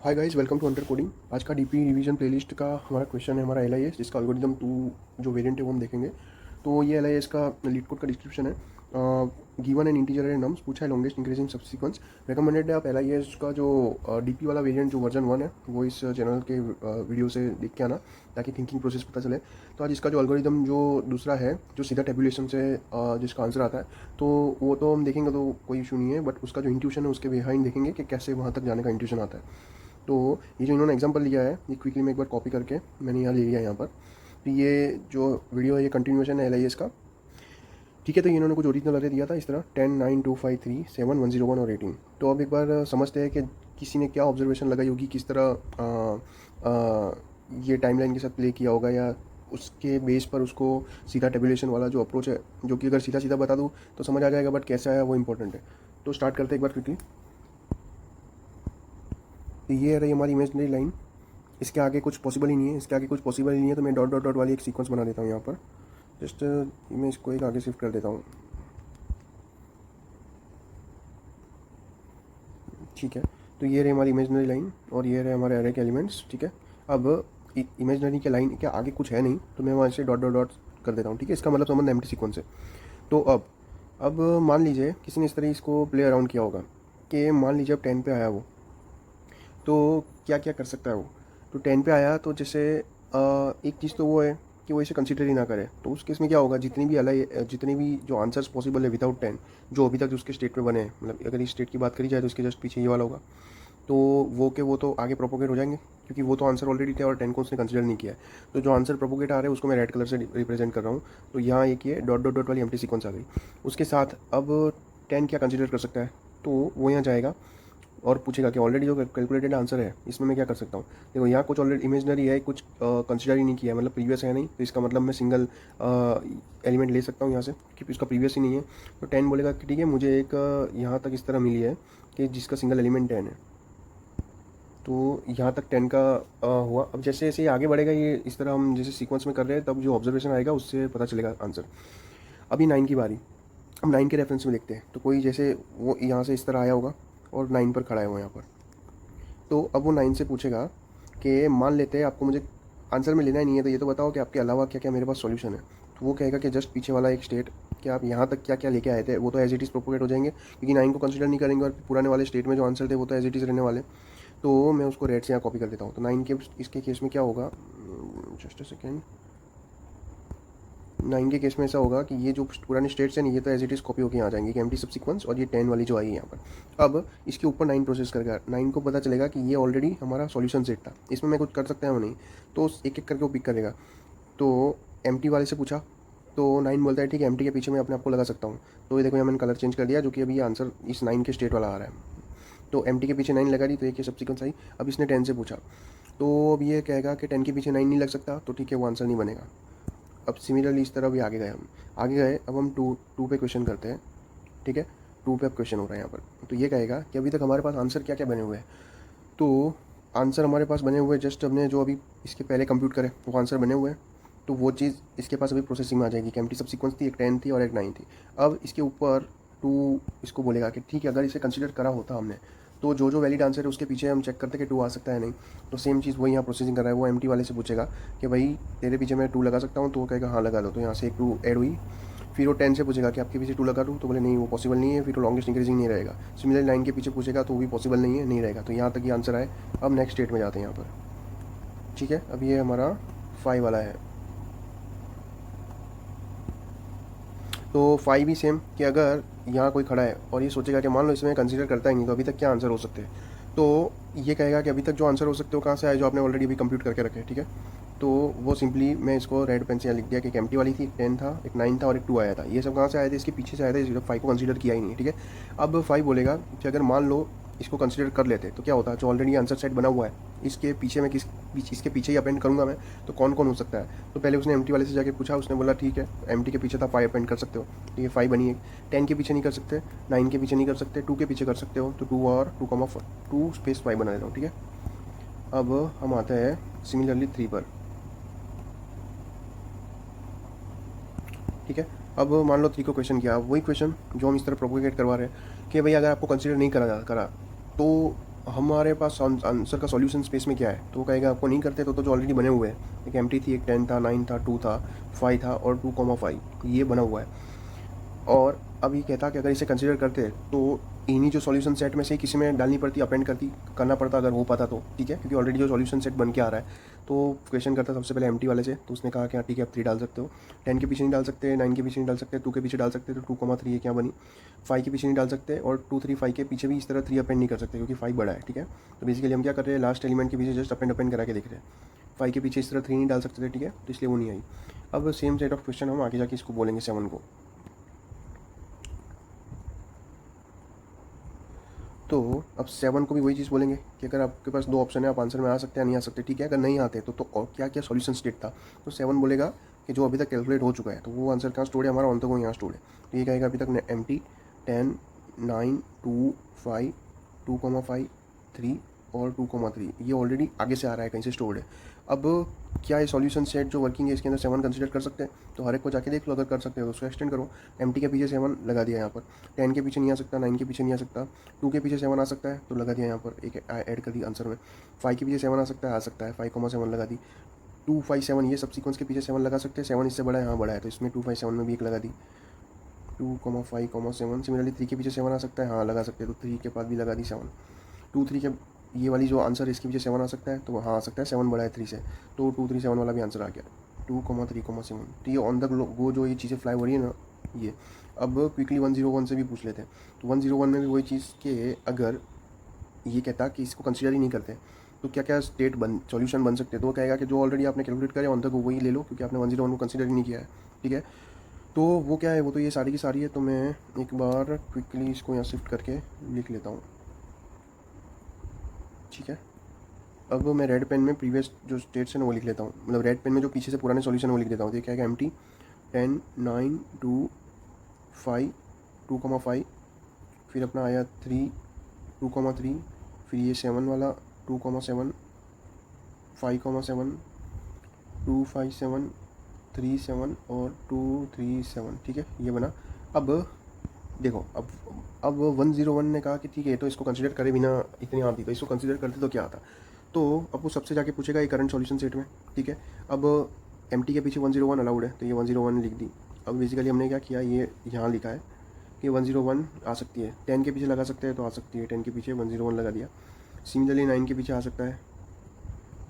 Hi guys, welcome to under coding. आज का DP revision playlist का हमारा क्वेश्चन है हमारा एल जिसका एल्गोरिदम 2 जो वेरिएंट है वो हम देखेंगे। तो ये एल का लीड कोड का डिस्क्रिप्शन है। Given an integer and nums पूछा है लॉन्गेस्ट इंक्रीजिंग सबसीक्वेंस। रेकमेंडेड है आप एल का जो डीपी वाला वेरिएंट जो वर्जन 1 है वो इस चैनल के वीडियो से देख के आना, ताकि थिंकिंग प्रोसेस पता चले। तो आज इसका जो एल्गोरिदम जो दूसरा है जो सीधा टेबुलेशन से जिसका आंसर आता है, तो वो तो हम देखेंगे, तो कोई इशू नहीं है। बट उसका जो इंट्यूशन है उसके बिहाइंड देखेंगे कि कैसे वहाँ तक जाने का इंट्यूशन आता है। तो ये जो इन्होंने एग्जांपल लिया है ये क्विकली मैं एक बार कॉपी करके मैंने यहाँ ले लिया यहाँ पर। तो ये जो वीडियो है ये कंटिन्यूएशन है एल का। ठीक है, तो इन्होंने कुछ ओरिजिनल अरे दिया था इस तरह 10 9 2 5 3 7 1 0 1 और 18। तो अब एक बार समझते हैं कि किसी ने क्या ऑब्जर्वेशन लगाई होगी, किस तरह ये टाइमलाइन के साथ प्ले किया होगा, या उसके बेस पर उसको सीधा टेबुलेशन वाला जो अप्रोच है, जो कि अगर सीधा सीधा बता दूँ तो समझ आ जाएगा, बट कैसा है वो इंपॉर्टेंट है। तो स्टार्ट करते हैं एक बार क्विकली। तो ये रही हमारी इमेजनरी लाइन। इसके आगे कुछ पॉसिबल ही नहीं है, इसके आगे कुछ पॉसिबल ही नहीं है, तो मैं डॉट डॉट डॉट वाली एक सीक्वेंस बना देता हूँ यहाँ पर। जस्ट मैं इसको एक आगे शिफ्ट कर देता हूँ। ठीक है, तो ये रही हमारी इमेजनरी लाइन और ये रहे हमारे अरे के एलिमेंट्स। ठीक है, अब इमेजनरी के लाइन के आगे कुछ है नहीं, तो मैं वहाँ से डॉट डॉट डॉट कर देता हूँ। ठीक है, इसका मतलब समझ एम्प्टी सीक्वेंस है। तो अब मान लीजिए किसी ने इस तरह इसको प्ले अराउंड किया होगा कि मान लीजिए अब 10 पे आया वो, तो क्या क्या कर सकता है वो। तो 10 पे आया तो जैसे एक चीज़ तो वो है कि वो इसे कंसिडर ही ना करे। तो उस केस में क्या होगा, जितनी भी जो आंसर्स पॉसिबल है विदाउट 10, जो अभी तक उसके स्टेट में बने हैं, मतलब अगर इस स्टेट की बात करी जाए तो इसके जस्ट पीछे ये वाला होगा, तो वो तो आगे प्रोपोगेट हो जाएंगे, क्योंकि वो तो आंसर ऑलरेडी थे और 10 को उसने कंसिडर नहीं किया है। तो जो आंसर प्रोपोगेट आ रहे हैं उसको मैं रेड कलर से रिप्रेजेंट कर रहा हूँ। तो यहाँ एक ये डॉट डॉट डॉट वाली एम्प्टी सीक्वेंस आ गई। उसके साथ अब 10 क्या कंसिडर कर सकता है, तो वो यहाँ जाएगा और पूछेगा कि ऑलरेडी जो कैलकुलेटेड आंसर है इसमें मैं क्या कर सकता हूँ। देखो यहाँ कुछ ऑलरेडी इमेजनरी है, कुछ कंसिडर ही नहीं किया है, मतलब प्रीवियस है नहीं, तो इसका मतलब मैं सिंगल एलिमेंट ले सकता हूँ यहाँ से, क्योंकि उसका प्रीवियस ही नहीं है। तो 10 बोलेगा कि ठीक है, मुझे एक यहाँ तक इस तरह मिली है कि जिसका सिंगल एलिमेंट 10 है। तो यहाँ तक 10 का हुआ। अब जैसे जैसे ये आगे बढ़ेगा, ये इस तरह हम जैसे सीक्वेंस में कर रहे हैं, तब जो ऑब्जर्वेशन आएगा उससे पता चलेगा आंसर। अभी 9 की बारी। हम 9 के रेफरेंस में देखते हैं। तो कोई जैसे वो यहाँ से इस तरह आया होगा और 9 पर खड़ा है वो यहाँ पर। तो अब वो 9 से पूछेगा कि मान लेते हैं आपको मुझे आंसर में लेना ही नहीं है, तो ये तो बताओ कि आपके अलावा क्या क्या मेरे पास सॉल्यूशन है। तो वो कहेगा कि जस्ट पीछे वाला एक स्टेट, कि आप यहाँ तक क्या क्या लेके आए थे वो तो एज इट इज़ प्रोपोगेट हो जाएंगे, क्योंकि 9 को कंसिडर नहीं करेंगे और पुराने वाले स्टेट में जो आंसर थे वो तो एज इट इज़ रहने वाले। तो मैं उसको रेड से यहाँ कॉपी कर देता हूँ। तो 9 के इसके केस में क्या होगा, जस्ट अ सेकेंड। 9 के केस में ऐसा होगा कि ये जो पुराने स्टेट्स हैं ये तो एज इट इज़ कॉपी होकर यहाँ आ जाएंगे, कि एम्प्टी सब सीक्वेंस, और ये 10 वाली जो आई है यहाँ पर। अब इसके ऊपर 9 प्रोसेस करेगा। 9 को पता चलेगा कि ये ऑलरेडी हमारा सॉल्यूशन सेट था, इसमें मैं कुछ कर सकता हूँ नहीं, तो एक एक करके वो पिक करेगा। तो एम्प्टी वाले से पूछा, तो 9 बोलता है ठीक है, एम्प्टी के पीछे मैं अपने आप को लगा सकता हूँ। तो ये देखो यहाँ मैंने कलर चेंज कर दिया, जो कि अभी आंसर इस 9 के स्टेट वाला आ रहा है। तो एम्प्टी के पीछे 9 लगा दी, तो एक ये सब सीक्वेंस आई। अब इसने 10 से पूछा, तो अब ये कहेगा कि 10 के पीछे 9 नहीं लग सकता, तो ठीक है वो आंसर नहीं बनेगा। अब सिमिलरली इस तरह भी आगे गए हम। आगे गए, अब हम टू पे क्वेश्चन करते हैं। ठीक है, 2 पे अब क्वेश्चन हो रहा है यहाँ पर। तो ये कहेगा कि अभी तक हमारे पास आंसर क्या क्या बने हुए हैं। तो आंसर हमारे पास बने हुए जस्ट हमने जो अभी इसके पहले कंप्यूट करे वो आंसर बने हुए हैं। तो वो चीज़ इसके पास अभी प्रोसेसिंग में आ जाएगी कि एम्प्टी सब सीक्वेंस थी, एक 10 थी और एक 9 थी। अब इसके ऊपर 2 इसको बोलेगा कि ठीक है, अगर इसे कंसिडर करा होता हमने, तो जो जो वैलिड आंसर है उसके पीछे हम चेक करते कि 2 आ सकता है नहीं। तो सेम चीज़ वही यहाँ प्रोसेसिंग कर रहा है। वो एम्प्टी वाले से पूछेगा कि भाई तेरे पीछे मैं 2 लगा सकता हूँ, तो वो कहेगा हाँ लगा दो। तो यहाँ से एक 2 ऐड हुई। फिर वो 10 से पूछेगा कि आपके पीछे 2 लगा दूँ, तो बोले नहीं वो पॉसिबल नहीं है, फिर तो लॉन्गेस्ट इंक्रीजिंग नहीं रहेगा। सिमिलर 9 के पीछे पूछेगा तो वो भी पॉसिबल नहीं है, नहीं रहेगा। तो यहाँ तक ये आंसर आए। अब नेक्स्ट स्टेट में जाते हैं यहाँ पर। ठीक है, अब ये हमारा 5 वाला है। तो 5 भी सेम, कि अगर यहाँ कोई खड़ा है और ये सोचेगा कि मान लो इसमें कंसीडर करता ही नहीं, तो अभी तक क्या आंसर हो सकते हैं। तो ये कहेगा कि अभी तक जो आंसर हो सकते हो कहाँ से आए, जो आपने ऑलरेडी अभी कंप्यूट करके रखे। ठीक है, तो वो सिंपली मैं इसको रेड पेन से यहाँ लिख दिया कि एक एम्प्टी वाली थी, एक 10 था, एक 9 था और एक 2 आया था। ये सब कहाँ से आए थे, इसके पीछे से आए थे, 5 को कंसीडर किया ही नहीं। ठीक है, अब 5 बोलेगा कि अगर मान लो इसको कंसीडर कर लेते तो क्या होता है, जो ऑलरेडी आंसर सेट बना हुआ है इसके पीछे मैं इसके पीछे ही अपेंड करूँगा मैं, तो कौन कौन हो सकता है। तो पहले उसने एम्प्टी वाले से जाके पूछा, उसने बोला ठीक है एम्प्टी के पीछे था 5 अपेंड कर सकते हो, तो ये 5 बनी है। 10 के पीछे नहीं कर सकते, 9 के पीछे नहीं कर सकते, 2 के पीछे कर सकते हो, तो 2 और 2 स्पेस 5 बना देता हूँ। ठीक है, अब हम आते हैं सिमिलरली 3 पर। ठीक है, अब मान लो 3 को क्वेश्चन किया, वही क्वेश्चन जो हम इस तरह प्रोपोगेट करवा रहे हैं कि भाई अगर आपको कंसिडर नहीं करा तो हमारे पास आंसर का सॉल्यूशन स्पेस में क्या है, तो वो कहेगा आपको नहीं करते तो जो ऑलरेडी बने हुए हैं, एक एम्प्टी थी, एक 10 था, 9 था, 2 था, 5 था और 2,5 ये बना हुआ है। और अब ये कहता कि अगर इसे कंसिडर करते तो इन्हीं जो सॉल्यूशन सेट में से किसी में डालनी पड़ती, अपेंड करना पड़ता अगर हो पाता तो, ठीक है, क्योंकि ऑलरेडी जो सॉल्यूशन सेट बन के आ रहा है। तो क्वेश्चन करता सबसे पहले एम्प्टी वाले से, तो उसने कहा कि हाँ ठीक है आप 3 डाल सकते हो, 10 के पीछे नहीं डाल सकते, 9 के पीछे नहीं डाल सकते, 2 के पीछे डाल सकते, तो 2,3 ये क्या बनी, 5 के पीछे नहीं डाल सकते, और 2, 3, 5 के पीछे भी इस तरह 3 अपेंड नहीं कर सकते क्योंकि 5 बड़ा है, ठीक है। तो बेसिकली हम क्या कर रहे हैं, लास्ट एलिमेंट के पीछे जस्ट अपेंड करा के देख रहे हैं। 5 के पीछे इस तरह 3 नहीं डाल सकते थे, ठीक है, तो इसलिए वो नहीं आई। अब सेम सेट ऑफ क्वेश्चन हम आगे जाके इसको बोलेंगे 7 को। तो अब 7 को भी वही चीज़ बोलेंगे कि अगर आपके पास 2 ऑप्शन है, आप आंसर में आ सकते हैं नहीं आ सकते, ठीक है। अगर नहीं आते तो और क्या क्या सॉल्यूशन स्टेट था, तो 7 बोलेगा कि जो अभी तक कैलकुलेट हो चुका है, तो वो आंसर कहाँ स्टोर है हमारा, ऑन तक वो यहाँ स्टोर है। तो ये कहेगा अभी तक एम्प्टी 10, 9, 2, 5, 2,5, 3 और 2,3 ये ऑलरेडी आगे से आ रहा है, कहीं से स्टोर्ड है। अब क्या ये सॉल्यूशन सेट जो वर्किंग है इसके अंदर 7 कंसिडर कर सकते हैं, तो हर एक को जाके देख लो, अगर कर सकते हो तो उसको एक्सटेंड करो। एम्प्टी के पीछे 7 लगा दिया यहाँ पर, 10 के पीछे नहीं आ सकता, 9 के पीछे नहीं आ सकता, 2 के पीछे 7 आ सकता है तो लगा दिया यहाँ पर, एक ऐड कर दी आंसर में। 5 के पीछे 7 आ सकता है, 5,7 लगा दी। 2, 5, 7 ये सब सीक्वेंस के पीछे 7 लगा सकते हैं, 7 इससे बड़ा है, हाँ बड़ा है, तो इसमें 2, 5, 7 में भी एक लगा दी। 2, 5, 7 सिमिलरली 3 के पीछे 7 आ सकता है, हाँ लगा सकते हैं, तो 3 के बाद भी लगा दी 7। 2, 3 के ये वाली जो आंसर है इसके पीछे 7 आ सकता है, तो हाँ आ सकता है, 7 बड़ा है 3 से, तो 2, 3, 7 वाला भी आंसर आ गया। 2, 3,7 तो ये ऑन द गो जो ये चीज़ें फ्लाई हो रही है ना ये। अब क्विकली 101 से भी पूछ लेते हैं, तो 101 में भी वही चीज़ के अगर ये कहता कि इसको कंसिडर ही नहीं करते तो क्या क्या स्टेट सॉल्यूशन बन सकते हैं, तो वो कहेगा कि जो ऑलरेडी आपने कैलकुलेट करे ऑन द गो वही ले लो, क्योंकि आपने 101 को कंसिडर ही नहीं किया है, ठीक है। तो वो क्या है, वो तो ये सारी की सारी है, तो मैं एक बार क्विकली इसको यहाँ शिफ्ट करके लिख लेता हूँ, ठीक है। अब मैं रेड पेन में प्रीवियस जो स्टेट्स हैं वो लिख लेता हूँ, मतलब रेड पेन में जो पीछे से पुराने सॉल्यूशन वो लिख देता हूँ। तो क्या है, एम्प्टी 10, 9, 2, 5, 2,5, फिर अपना आया 3, 2,3, फिर ये 7 वाला 2,7, 5,7, 2, 5, 7, 3, 7 और 2, 3, 7, ठीक है, ये बना। अब देखो, अब 101 ने कहा कि ठीक है तो इसको कंसिडर करे बिना इतनी आती, तो इसको कंसिडर करते तो क्या आता, तो अब वो सबसे जाके पूछेगा ये करंट सॉल्यूशन सेट में, ठीक है। अब एम्प्टी के पीछे 101 अलाउड है, तो ये 101 लिख दी। अब बेसिकली हमने क्या किया, ये यहाँ लिखा है कि 101 आ सकती है, 10 के पीछे लगा सकते हैं तो आ सकती है, 10 के पीछे 101 लगा दिया। सिमिलरली 9 के पीछे आ सकता है।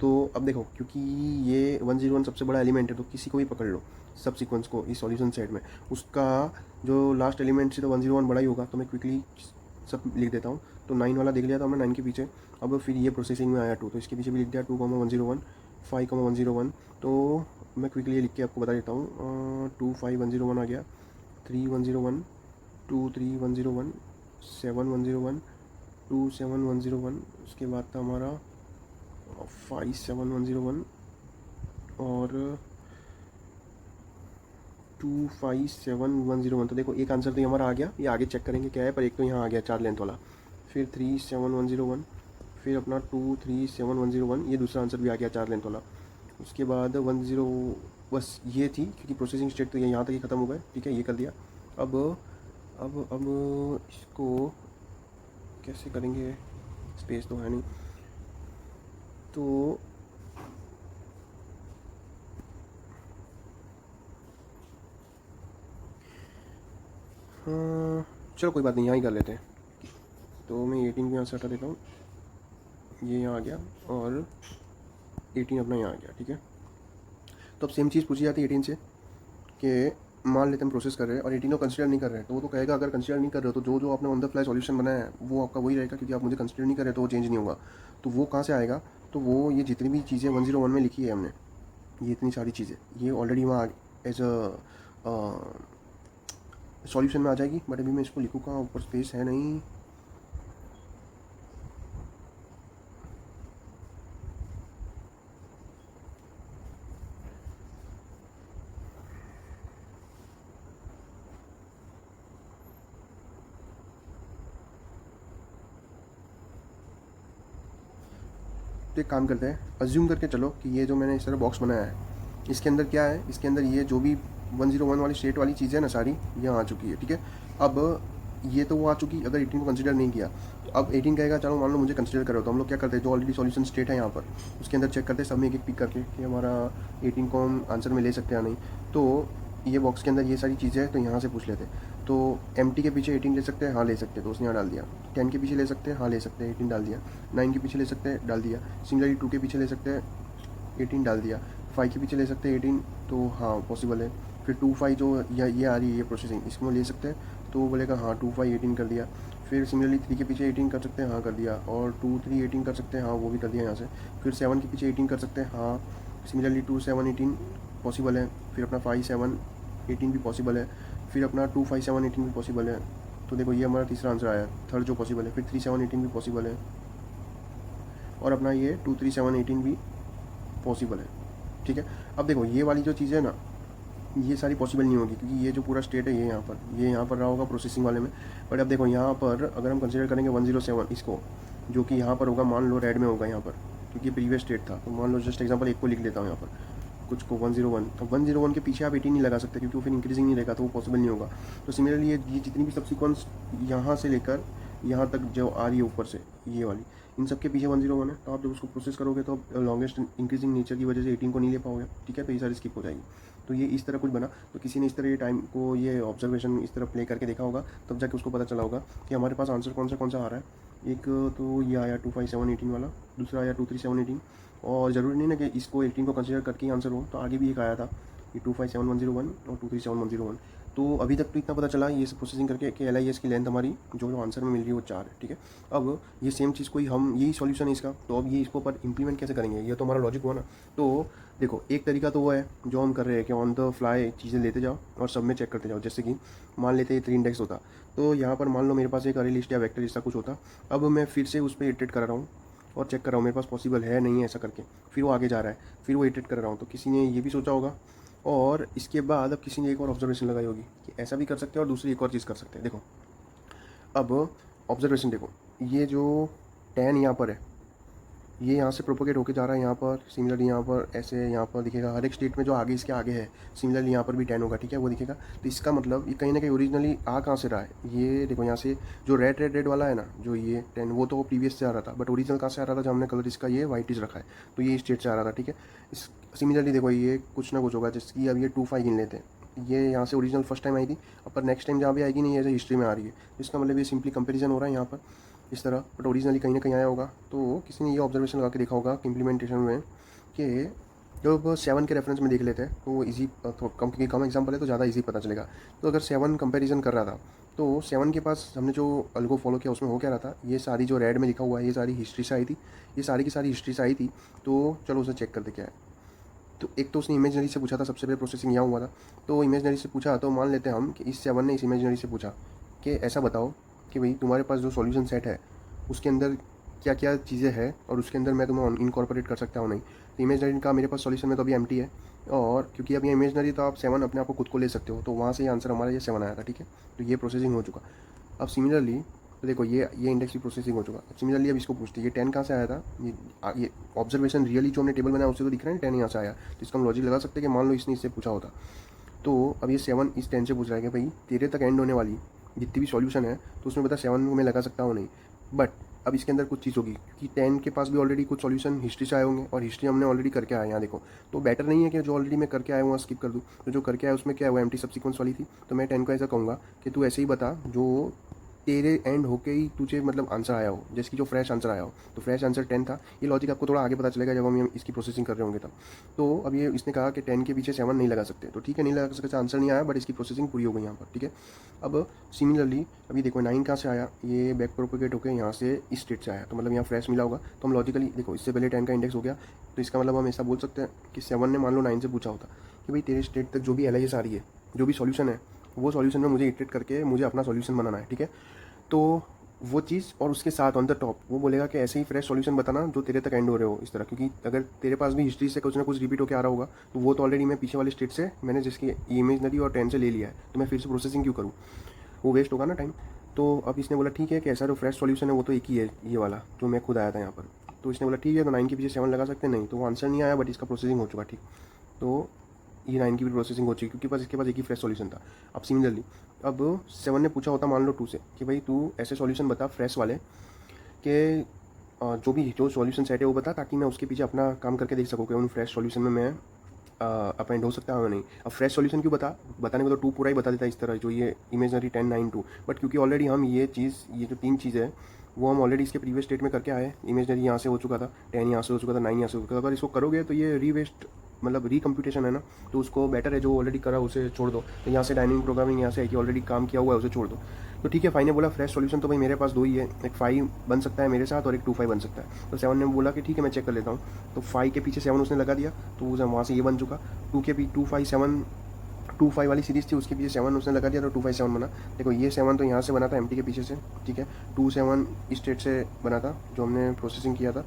तो अब देखो, क्योंकि ये 101 सबसे बड़ा एलिमेंट है, तो किसी को भी पकड़ लो सब सीक्वेंस को इस सॉल्यूशन सेट में, उसका जो लास्ट एलिमेंट से तो 101 बड़ा ही होगा, तो मैं क्विकली सब लिख देता हूँ। तो 9 वाला देख लिया था हमने 9 के पीछे। अब फिर ये प्रोसेसिंग में आया 2, तो इसके पीछे भी लिख दिया 2,101, 5,101। तो मैं क्विकली ये लिख के आपको बता देता हूँ, 2, 5, 101 आ गया, 3, 101, 2, 3, 101, 7, 101, 2, 7, 101, उसके बाद था हमारा 5, 7, 101 और 2, 5, 7, 101। तो देखो एक आंसर तो हमारा आ गया, ये आगे चेक करेंगे क्या है, पर एक तो यहाँ आ गया 4 लेंथ वाला। फिर 3, 7, 101, फिर अपना 2, 3, 7, 101, ये दूसरा आंसर भी आ गया 4 लेंथ वाला। उसके बाद 10, बस ये थी, क्योंकि प्रोसेसिंग स्टेट तो ये यहाँ तक ही ख़त्म हो गए, ठीक है, ये कर दिया। अब इसको कैसे करेंगे, स्पेस तो है नहीं, तो चलो कोई बात नहीं, यहाँ ही कर लेते हैं। तो मैं 18 भी यहाँ से हटा देता हूँ, ये यहाँ आ गया और 18 अपना यहाँ आ गया, ठीक है। तो अब सेम चीज़ पूछी जाती है 18 से कि मान लेते हम प्रोसेस कर रहे हैं और 18 को कंसिडर नहीं कर रहे हैं, तो वो तो कहेगा अगर कंसिडर नहीं कर रहे हो तो जो आपने ऑन द फ्लाई सॉल्यूशन बनाया है वो आपका वही रहेगा, क्योंकि आप मुझे कंसिडर नहीं कर रहे तो वो चेंज नहीं होगा। तो वो कहाँ से आएगा, तो वो ये जितनी भी चीज़ें 101 में लिखी है हमने, ये इतनी सारी चीज़ें ये ऑलरेडी वहाँ एज अ सॉल्यूशन में आ जाएगी। बट अभी मैं इसको लिखूँ कहाँ, ऊपर स्पेस है नहीं, तो एक काम करते हैं, अज्यूम करके चलो कि ये जो मैंने इस तरह बॉक्स बनाया है इसके अंदर क्या है, इसके अंदर ये जो भी 101 वाली स्टेट वाली चीज़ें ना सारी यहाँ आ चुकी है, ठीक है। अब ये तो वो आ चुकी, अगर 18 को कंसिडर नहीं किया तो अब 18 कहेगा चलो मान लो मुझे कंसिडर करो, तो हम लोग क्या करते हैं, जो ऑलरेडी सॉल्यूशन स्टेट है यहाँ पर उसके अंदर चेक करते हैं सब में एक एक पिक करके कि हमारा 18 को हम आंसर में ले सकते हैं या नहीं। तो ये बॉक्स के अंदर ये सारी चीज़ें हैं, तो यहाँ से पूछ लेते हैं। तो MT के पीछे 18 ले सकते हैं, हाँ ले सकते हैं, तो उसने यहाँ डाल दिया। 10 के पीछे ले सकते हैं, हाँ ले सकते हैं, 18 डाल दिया। 9 के पीछे ले सकते हैं, डाल दिया। सिमिलरली 2 के पीछे ले सकते हैं, 18 डाल दिया। 5 के पीछे ले सकते हैं 18, तो हाँ पॉसिबल है। फिर 2 5 जो ये आ रही है ये प्रोसेसिंग, इसको ले सकते हैं, तो वो बोलेगा हाँ 2 5 18 कर दिया। फिर सिमिलरली 3 के पीछे 18 कर सकते हैं, हाँ कर दिया। और 2 3 18 कर सकते हैं, हाँ वो भी कर दिया यहाँ से। फिर 7 के पीछे 18 कर सकते हैं, हाँ सिमिलरली 2 7 18 पॉसिबल है। फिर अपना 5 7 18 भी पॉसिबल है। फिर अपना 2 5 7 18 भी पॉसिबल है। तो देखो ये हमारा तीसरा आंसर आया, थर्ड जो पॉसिबल है। फिर 3 7 18 भी पॉसिबल है, और अपना ये 2 3 7 18 भी पॉसिबल है। ठीक है, अब देखो ये वाली जो चीज़ है ना, ये सारी पॉसिबल नहीं होगी, क्योंकि ये जो पूरा स्टेट है ये यहाँ पर रहा होगा प्रोसेसिंग वाले में। बट अब देखो यहाँ पर अगर हम कंसिडर करेंगे 107 इसको, जो कि यहाँ पर होगा, मान लो रेड में होगा यहाँ पर, क्योंकि प्रीवियस स्टेट था। तो मान लो जस्ट एग्जांपल एक को लिख लेता हूँ यहाँ पर, कुछ को 101। तो 101 के पीछे आप 18 नहीं लगा सकते, क्योंकि वो फिर इंक्रीजिंग नहीं रहेगा, तो वो पॉसिबल नहीं होगा। तो सिमिलरली ये जितनी भी सब्सिक्वेंस यहाँ से लेकर यहाँ तक जो आ रही है ऊपर से ये वाली, इन सब के पीछे 101 है। तो आप जब उसको प्रोसेस करोगे तो लॉन्गेस्ट इंक्रीजिंग नेचर की वजह से 18 को नहीं ले पाओगे। ठीक है, तो ये सारी स्किप हो जाएगी। तो ये इस तरह कुछ बना, तो किसी ने इस तरह ये टाइम को ये ऑब्जर्वेशन इस तरह प्ले करके देखा होगा, तब जाके उसको पता चला होगा कि हमारे पास आंसर कौन सा आ रहा है। एक तो ये आया 2 5 7 18 वाला, दूसरा आया 2 3 7 18, और ज़रूरी नहीं ना कि इसको 18 को कंसिडर करके ही आंसर हो, तो आगे भी एक आया था ये 2 5 7 1 0 1 और 2 3 7 1 0 1। तो अभी तक तो इतना पता चला ये सब प्रोसेसिंग करके कि LIS की लेंथ हमारी जो आंसर में मिल रही है वो 4 है। ठीक है, अब ये सेम चीज़ कोई हम यही सॉल्यूशन है इसका, तो अब ये इसको पर इंप्लीमेंट कैसे करेंगे, ये तो हमारा लॉजिक हुआ ना। तो देखो एक तरीका तो वो है जो हम कर रहे हैं कि ऑन द फ्लाई चीज़ें लेते जाओ और सब में चेक करते जाओ। जैसे कि मान लेते हैं 3 इंडेक्स होता, तो यहाँ पर मान लो मेरे पास एक अरे लिस्ट या वेक्टर जैसा कुछ होता। अब मैं फिर से उस पर इटरेट कर रहा हूँ और चेक कर रहा हूँ मेरे पास पॉसिबल है नहीं है ऐसा करके, फिर वो आगे जा रहा है, फिर वो इटरेट कर रहा हूँ। तो किसी ने ये भी सोचा होगा, और इसके बाद अब किसी ने एक और ऑब्जर्वेशन लगाई होगी कि ऐसा भी कर सकते हैं और दूसरी एक और चीज़ कर सकते हैं। देखो अब ऑब्जर्वेशन देखो, ये जो 10 यहाँ पर है ये यहाँ से प्रोपोगेट होके जा रहा है यहाँ पर, सिमिलरली यहाँ पर ऐसे यहाँ पर दिखेगा हर एक स्टेट में जो आगे इसके आगे है, सिमिलरली यहाँ पर भी 10 होगा। ठीक है, वो दिखेगा। तो इसका मतलब ये कहीं ना कहीं ओरिजिनली आ कहाँ से रहा है, ये देखो यहाँ से जो रेड वाला है ना, जो ये 10 वो तो प्रीवियस से आ रहा था, बट ओरिजिनल कहाँ से आ रहा था, जब हमने कलर इसका ये वाइट रखा है तो ये स्टेट से आ रहा था। ठीक है, इस सिमिलरली देखो ये कुछ ना कुछ होगा, जिसकी अब ये 2 5 गिन लेते हैं, ये यहाँ से ओरिजिनल फर्स्ट टाइम आई थी, अब पर नेक्स्ट टाइम जहाँ भी आएगी नहीं ऐसे हिस्ट्री में आ रही है। इसका मतलब ये सिंपली कंपेरिजन हो रहा है यहाँ पर इस तरह, बट ओरिजिनली कहीं ना कहीं आया होगा। तो किसी ने ये ऑब्जर्वेशन लगा के देखा होगा कि इम्प्लीमेंटेशन में कि जब 7 के रेफरेंस में देख लेते हैं तो वो ईजी, कम क्योंकि कम एग्जाम्पल है तो ज़्यादा ईजी पता चलेगा। तो अगर 7 कंपैरिजन कर रहा था तो 7 के पास हमने जो अल्गो फॉलो किया उसमें हो क्या रहा था, ये सारी जो रेड में लिखा हुआ है ये सारी हिस्ट्री से आई थी, ये सारी की सारी हिस्ट्री से आई थी। तो चलो उसे चेक करते क्या है। तो एक तो उसने इमेजनरी से पूछा था, सबसे पहले प्रोसेसिंग यहाँ हुआ था, तो इमेजनरी से पूछा, तो मान लेते हैं हम कि इस 7 ने इस इमेजनरी से पूछा कि ऐसा बताओ कि भाई तुम्हारे पास जो सॉल्यूशन सेट है उसके अंदर क्या क्या चीज़ें हैं और उसके अंदर मैं तुम्हें इनकॉर्पोरेट कर सकता हूँ नहीं। तो इमेजनरी का मेरे पास सॉल्यूशन में तो अभी एम्प्टी है, और क्योंकि अब ये इमेजनरी तो आप 7 अपने आप को खुद को ले सकते हो, तो वहाँ से ये आंसर हमारा ये 7 आया था। ठीक है, तो ये प्रोसेसिंग हो चुका। अब सिमिलरली तो देखो ये इंडेक्स की प्रोसेसिंग हो चुका। अब सिमिलरली अब इसको पूछते ये 10 कहाँ से आया था, ये ऑब्जर्वेशन रियली जो हमने टेबल बनाया उससे तो दिख रहा है 10 यहाँ से आया। तो इसका हम लॉजिक लगा सकते हैं कि मान लो इसने इससे पूछा होता, तो अब ये 7 इस 10 से पूछ रहा है कि भाई तेरे तक एंड होने वाली जितनी भी सॉल्यूशन है तो उसमें बता 7 में मैं लगा सकता हूँ नहीं। बट अब इसके अंदर कुछ चीज़ होगी कि 10 के पास भी ऑलरेडी कुछ सॉल्यूशन हिस्ट्री से आए होंगे, और हिस्ट्री हमने ऑलरेडी करके आए यहाँ देखो। तो बेटर नहीं है कि जो ऑलरेडी मैं करके आया हूँ स्किप कर दूँ, तो जो करके आया उसमें क्या है वो एम्प्टी सब्सिक्वेंस वाली थी। तो मैं 10 को ऐसा कहूँगा कि तू ऐसे ही बता जो तेरे एंड होके ही तुझे मतलब आंसर आया हो, जैसे कि जो फ्रेश आंसर आया हो। तो फ्रेश आंसर 10 था। ये लॉजिक आपको थोड़ा आगे पता चलेगा जब हम इसकी प्रोसेसिंग कर रहे होंगे तब। तो अब ये इसने कहा कि 10 के पीछे 7 नहीं लगा सकते, तो ठीक है नहीं लगा सकते, आंसर नहीं आया, बट इसकी प्रोसेसिंग पूरी हो गई यहाँ पर। ठीक है, अब सिमिलरली अभी देखो 9 कहाँ से आया, ये बैक प्रोपोगेट होकर यहाँ से इस स्टेट से आया, तो मतलब यहाँ फ्रेश मिला होगा। तो हम लॉजिकली देखो इससे पहले 10 का इंडेक्स हो गया, तो इसका मतलब हम ऐसा बोल सकते हैं कि 7 ने मान लो 9 से पूछा होता कि भाई तेरे स्टेट तक जो भी LIS आ रही है, जो भी सॉल्यूशन है, वो सॉल्यूशन में मुझे इटरेट करके मुझे अपना सॉल्यूशन बनाना है। ठीक है, तो वो चीज़ और उसके साथ ऑन द टॉप वो बोलेगा कि ऐसे ही फ्रेश सॉल्यूशन बताना जो तेरे तक एंड हो रहे हो इस तरह, क्योंकि अगर तेरे पास भी हिस्ट्री से कुछ ना कुछ रिपीट होकर आ रहा होगा तो वो तो ऑलरेडी मैं पीछे वाले स्टेट से मैंने जिसकी इमेजनरी और 10 से ले लिया है, तो मैं फिर से प्रोसेसिंग क्यों करूँ, वो वेस्ट होगा ना टाइम। तो अब इसने बोला ठीक है कि ऐसा जो फ्रेश सॉल्यूशन है वो तो एक ही है, ये वाला जो मैं खुद आया था यहाँ पर। तो इसने बोला ठीक है, तो 9 के पीछे 7 लगा सकते हैं नहीं, तो वो आंसर नहीं आया, बट इसका प्रोसेसिंग हो चुका। ठीक, तो ये 9 की भी प्रोसेसिंग हो चुकी क्योंकि बस इसके पास एक ही फ्रेश सॉल्यूशन था। अब सिमिलरली अब 7 ने पूछा होता मान लो 2 से कि भाई तू ऐसे सॉल्यूशन बता फ्रेश वाले कि जो सॉल्यूशन सेट है वो बता, ताकि मैं उसके पीछे अपना काम करके देख सकूँ कि उन फ्रेश सॉल्यूशन में मैं अपेंड हो सकता है या नहीं। अब फ्रेश सॉल्यूशन क्यों बताने को तो 2 पूरा ही बता देता है इस तरह, जो ये इमेजनरी 10 9 2, बट क्योंकि ऑलरेडी हम ये जो 3 चीज़ें है वो हम ऑलरेडी इसके प्रीवियस स्टेट में करके आए। इमेजनरी यहाँ से हो चुका था, 10 यहाँ से हो चुका था, 9 यहाँ से हो चुका था। अगर इसको करोगे तो ये रीवेस्ट मतलब रिकम्प्यूटेशन है ना, तो उसको बेटर है जो ऑलरेडी करा उसे छोड़ दो। तो यहाँ से डायनेमिक प्रोग्रामिंग यहाँ से है कि ऑलरेडी काम किया हुआ है उसे छोड़ दो। तो ठीक है, 5 ने बोला फ्रेश सॉल्यूशन तो भाई मेरे पास 2 ही है, एक 5 बन सकता है मेरे साथ और एक 2 5 बन सकता है। तो 7 ने बोला कि ठीक है मैं चेक कर लेता हूँ। तो 5 के पीछे 7 उसने लगा दिया, तो वहाँ से ये बन चुका। 2 5 7 2 5 वाली सीरीज़ थी, उसके पीछे 7 उसने लगा दिया तो 2 5 7 बना। देखो ये 7 तो यहाँ से बना था एम्प्टी के पीछे से, ठीक है। 2 7 स्टेट से बना था जो हमने प्रोसेसिंग किया था।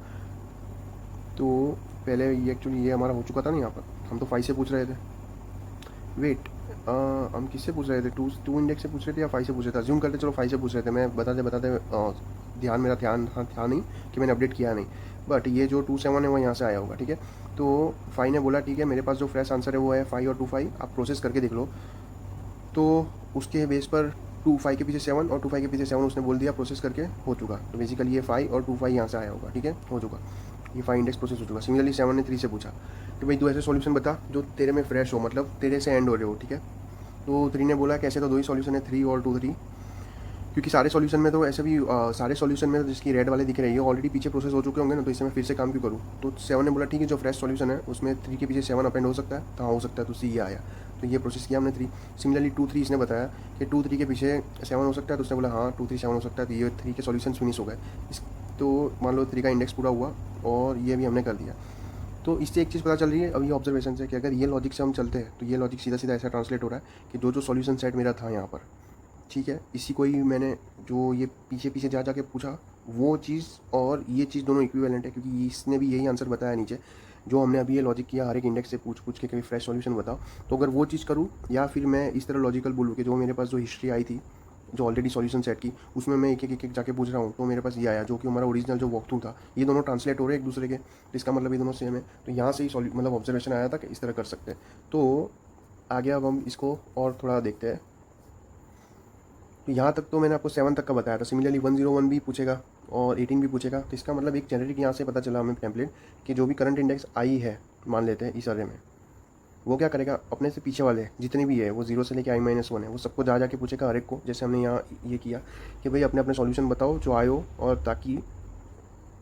तो पहले ये एक्चुअली ये हमारा हो चुका था ना यहाँ पर, हम तो 5 से पूछ रहे थे। वेट, हम किससे पूछ रहे थे? 2 इंडेक्स से पूछ रहे थे या 5 से पूछ रहे थे? अज्यूम करते चलो 5 से पूछ रहे थे। मैं बताते मेरा ध्यान था नहीं कि मैंने अपडेट किया नहीं, बट ये जो 2 7 है वो यहाँ से आया होगा, ठीक है। तो 5 ने बोला ठीक है मेरे पास जो फ्रेश आंसर है वो है 5 और 2 5, आप प्रोसेस करके देख लो। तो उसके बेस पर 2 5 के पीछे 7 और 2 5 के पीछे 7 उसने बोल दिया प्रोसेस करके हो चुका। तो बेसिकली ये 5 और 2 5 यहाँ से आया होगा, ठीक है, हो चुका। ये 5 इंडेक्स प्रोसेस हो चुका। सिमिलरली 7 ने 3 से पूछा कि भाई तू ऐसे सॉल्यूशन बता जो तेरे में फ्रेश हो, मतलब तेरे से एंड हो रहे हो, ठीक है। तो 3 ने बोला कि ऐसे तो 2 ही सॉल्यूशन है, 3 और 2 3, क्योंकि सारे सॉल्यूशन में तो ऐसे भी सारे सॉल्यूशन में तो जिसकी रेड वाले दिख रही है ऑलरेडी पीछे प्रोसेस हो चुके होंगे ना, तो इससे मैं फिर से काम क्यों करूँ। तो 7 ने बोला ठीक है जो फ्रेश सॉल्यूशन है उसमें 3 के पीछे 7 अपेंड हो सकता है, तो हाँ हो सकता है, तो सी आया। तो ये प्रोसेस किया हमने 3। सिमिलरली 2 3 इसने बताया कि 2 3 के पीछे 7 हो सकता है, तो उसने बोला हाँ 2 3 7 हो सकता है, तो ये 3 के सॉल्यूशन फिनिश हो गए। तो मान लो 3 का इंडेक्स पूरा हुआ और ये भी हमने कर दिया। तो इससे एक चीज़ पता चल रही है अभी ऑब्जर्वेशन से कि अगर ये लॉजिक से हम चलते हैं तो ये लॉजिक सीधा सीधा ऐसा ट्रांसलेट हो रहा है कि जो सॉल्यूशन सेट मेरा था यहाँ पर, ठीक है, इसी को ही मैंने जो ये पीछे पीछे जा के पूछा वो चीज़ और ये चीज़ दोनों इक्विवेलेंट है, क्योंकि इसने भी यही आंसर बताया नीचे जो हमने अभी ये लॉजिक किया हर एक इंडेक्स से पूछ के कभी फ्रेश सॉल्यूशन बताओ। तो अगर वो चीज़ करूँ या फिर मैं इस तरह लॉजिकल बोलूँ कि जो मेरे पास जो हिस्ट्री आई थी जो ऑलरेडी सॉल्यूशन सेट की उसमें मैं एक एक जाके पूछ रहा हूँ, तो मेरे पास ये आया जो कि हमारा ओरिजिनल जो वॉक थ्रू था। ये दोनों ट्रांसलेट हो रहे हैं एक दूसरे के, तो इसका मतलब ये दोनों सेम है। तो यहाँ से ही मतलब ऑब्जर्वेशन आया था कि इस तरह कर सकते हैं। तो आगे अब हम इसको और थोड़ा देखते हैं। तो यहाँ तक तो मैंने आपको 7 तक का बताया था। सिमिलरली 101 भी पूछेगा और 18 भी पूछेगा। तो इसका मतलब एक जेनेरिक यहाँ से पता चला हमें टेम्पलेट कि जो भी करंट इंडेक्स आई है मान लेते हैं इस अरे में, वो क्या करेगा अपने से पीछे वाले जितने भी है वो 0 से लेकर i-1 है वो सबको जाके पूछेगा हर एक को, जैसे हमने यहाँ ये किया कि भाई अपने अपने सॉल्यूशन बताओ जो आए हो, और ताकि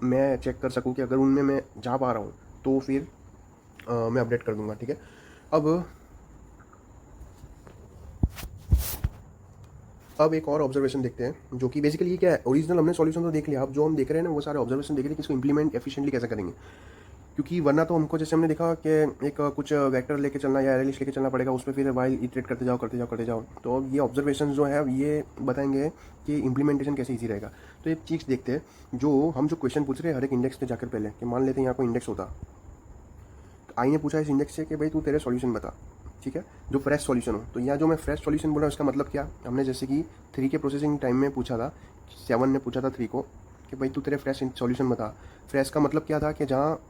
मैं चेक कर सकूँ कि अगर उनमें मैं जा पा रहा हूँ तो फिर मैं अपडेट कर दूँगा, ठीक है। अब एक और ऑब्जर्वेशन देखते हैं जो कि बेसिकली ये क्या है, ओरिजिनल हमने सॉल्यूशन तो देख लिया, अब जो हम देख रहे हैं ना वो सारे ऑब्जर्वेशन देख रहे हैं कि इसको इंप्लीमेंट एफिशिएंटली कैसे करेंगे। क्योंकि वरना तो हमको जैसे हमने देखा कि एक कुछ वेक्टर लेके चलना या एरे लिस्ट लेके चलना पड़ेगा, उसमें फिर वाइल इटरेट करते जाओ। तो अब ये ऑब्जर्वेशन जो है ये बताएंगे कि इंप्लीमेंटेशन कैसे ईजी रहेगा। तो एक चीज़ देखते हैं जो हम जो क्वेश्चन पूछ रहे हैं हर एक इंडेक्स पे जाकर पहले, कि मान लेते हैं यहाँ कोई इंडेक्स होता, आई ने पूछा इस इंडेक्स से कि भाई तू तेरे सॉल्यूशन बता, ठीक है, जो फ्रेश सॉल्यूशन हो। तो यहाँ जो मैं फ्रेश सॉल्यूशन बोला उसका मतलब क्या, हमने जैसे कि 3 के प्रोसेसिंग टाइम में पूछा था, 7 ने पूछा था 3 को कि भाई तू तेरे फ्रेश सॉल्यूशन बता। फ्रेश का मतलब क्या था कि जहाँ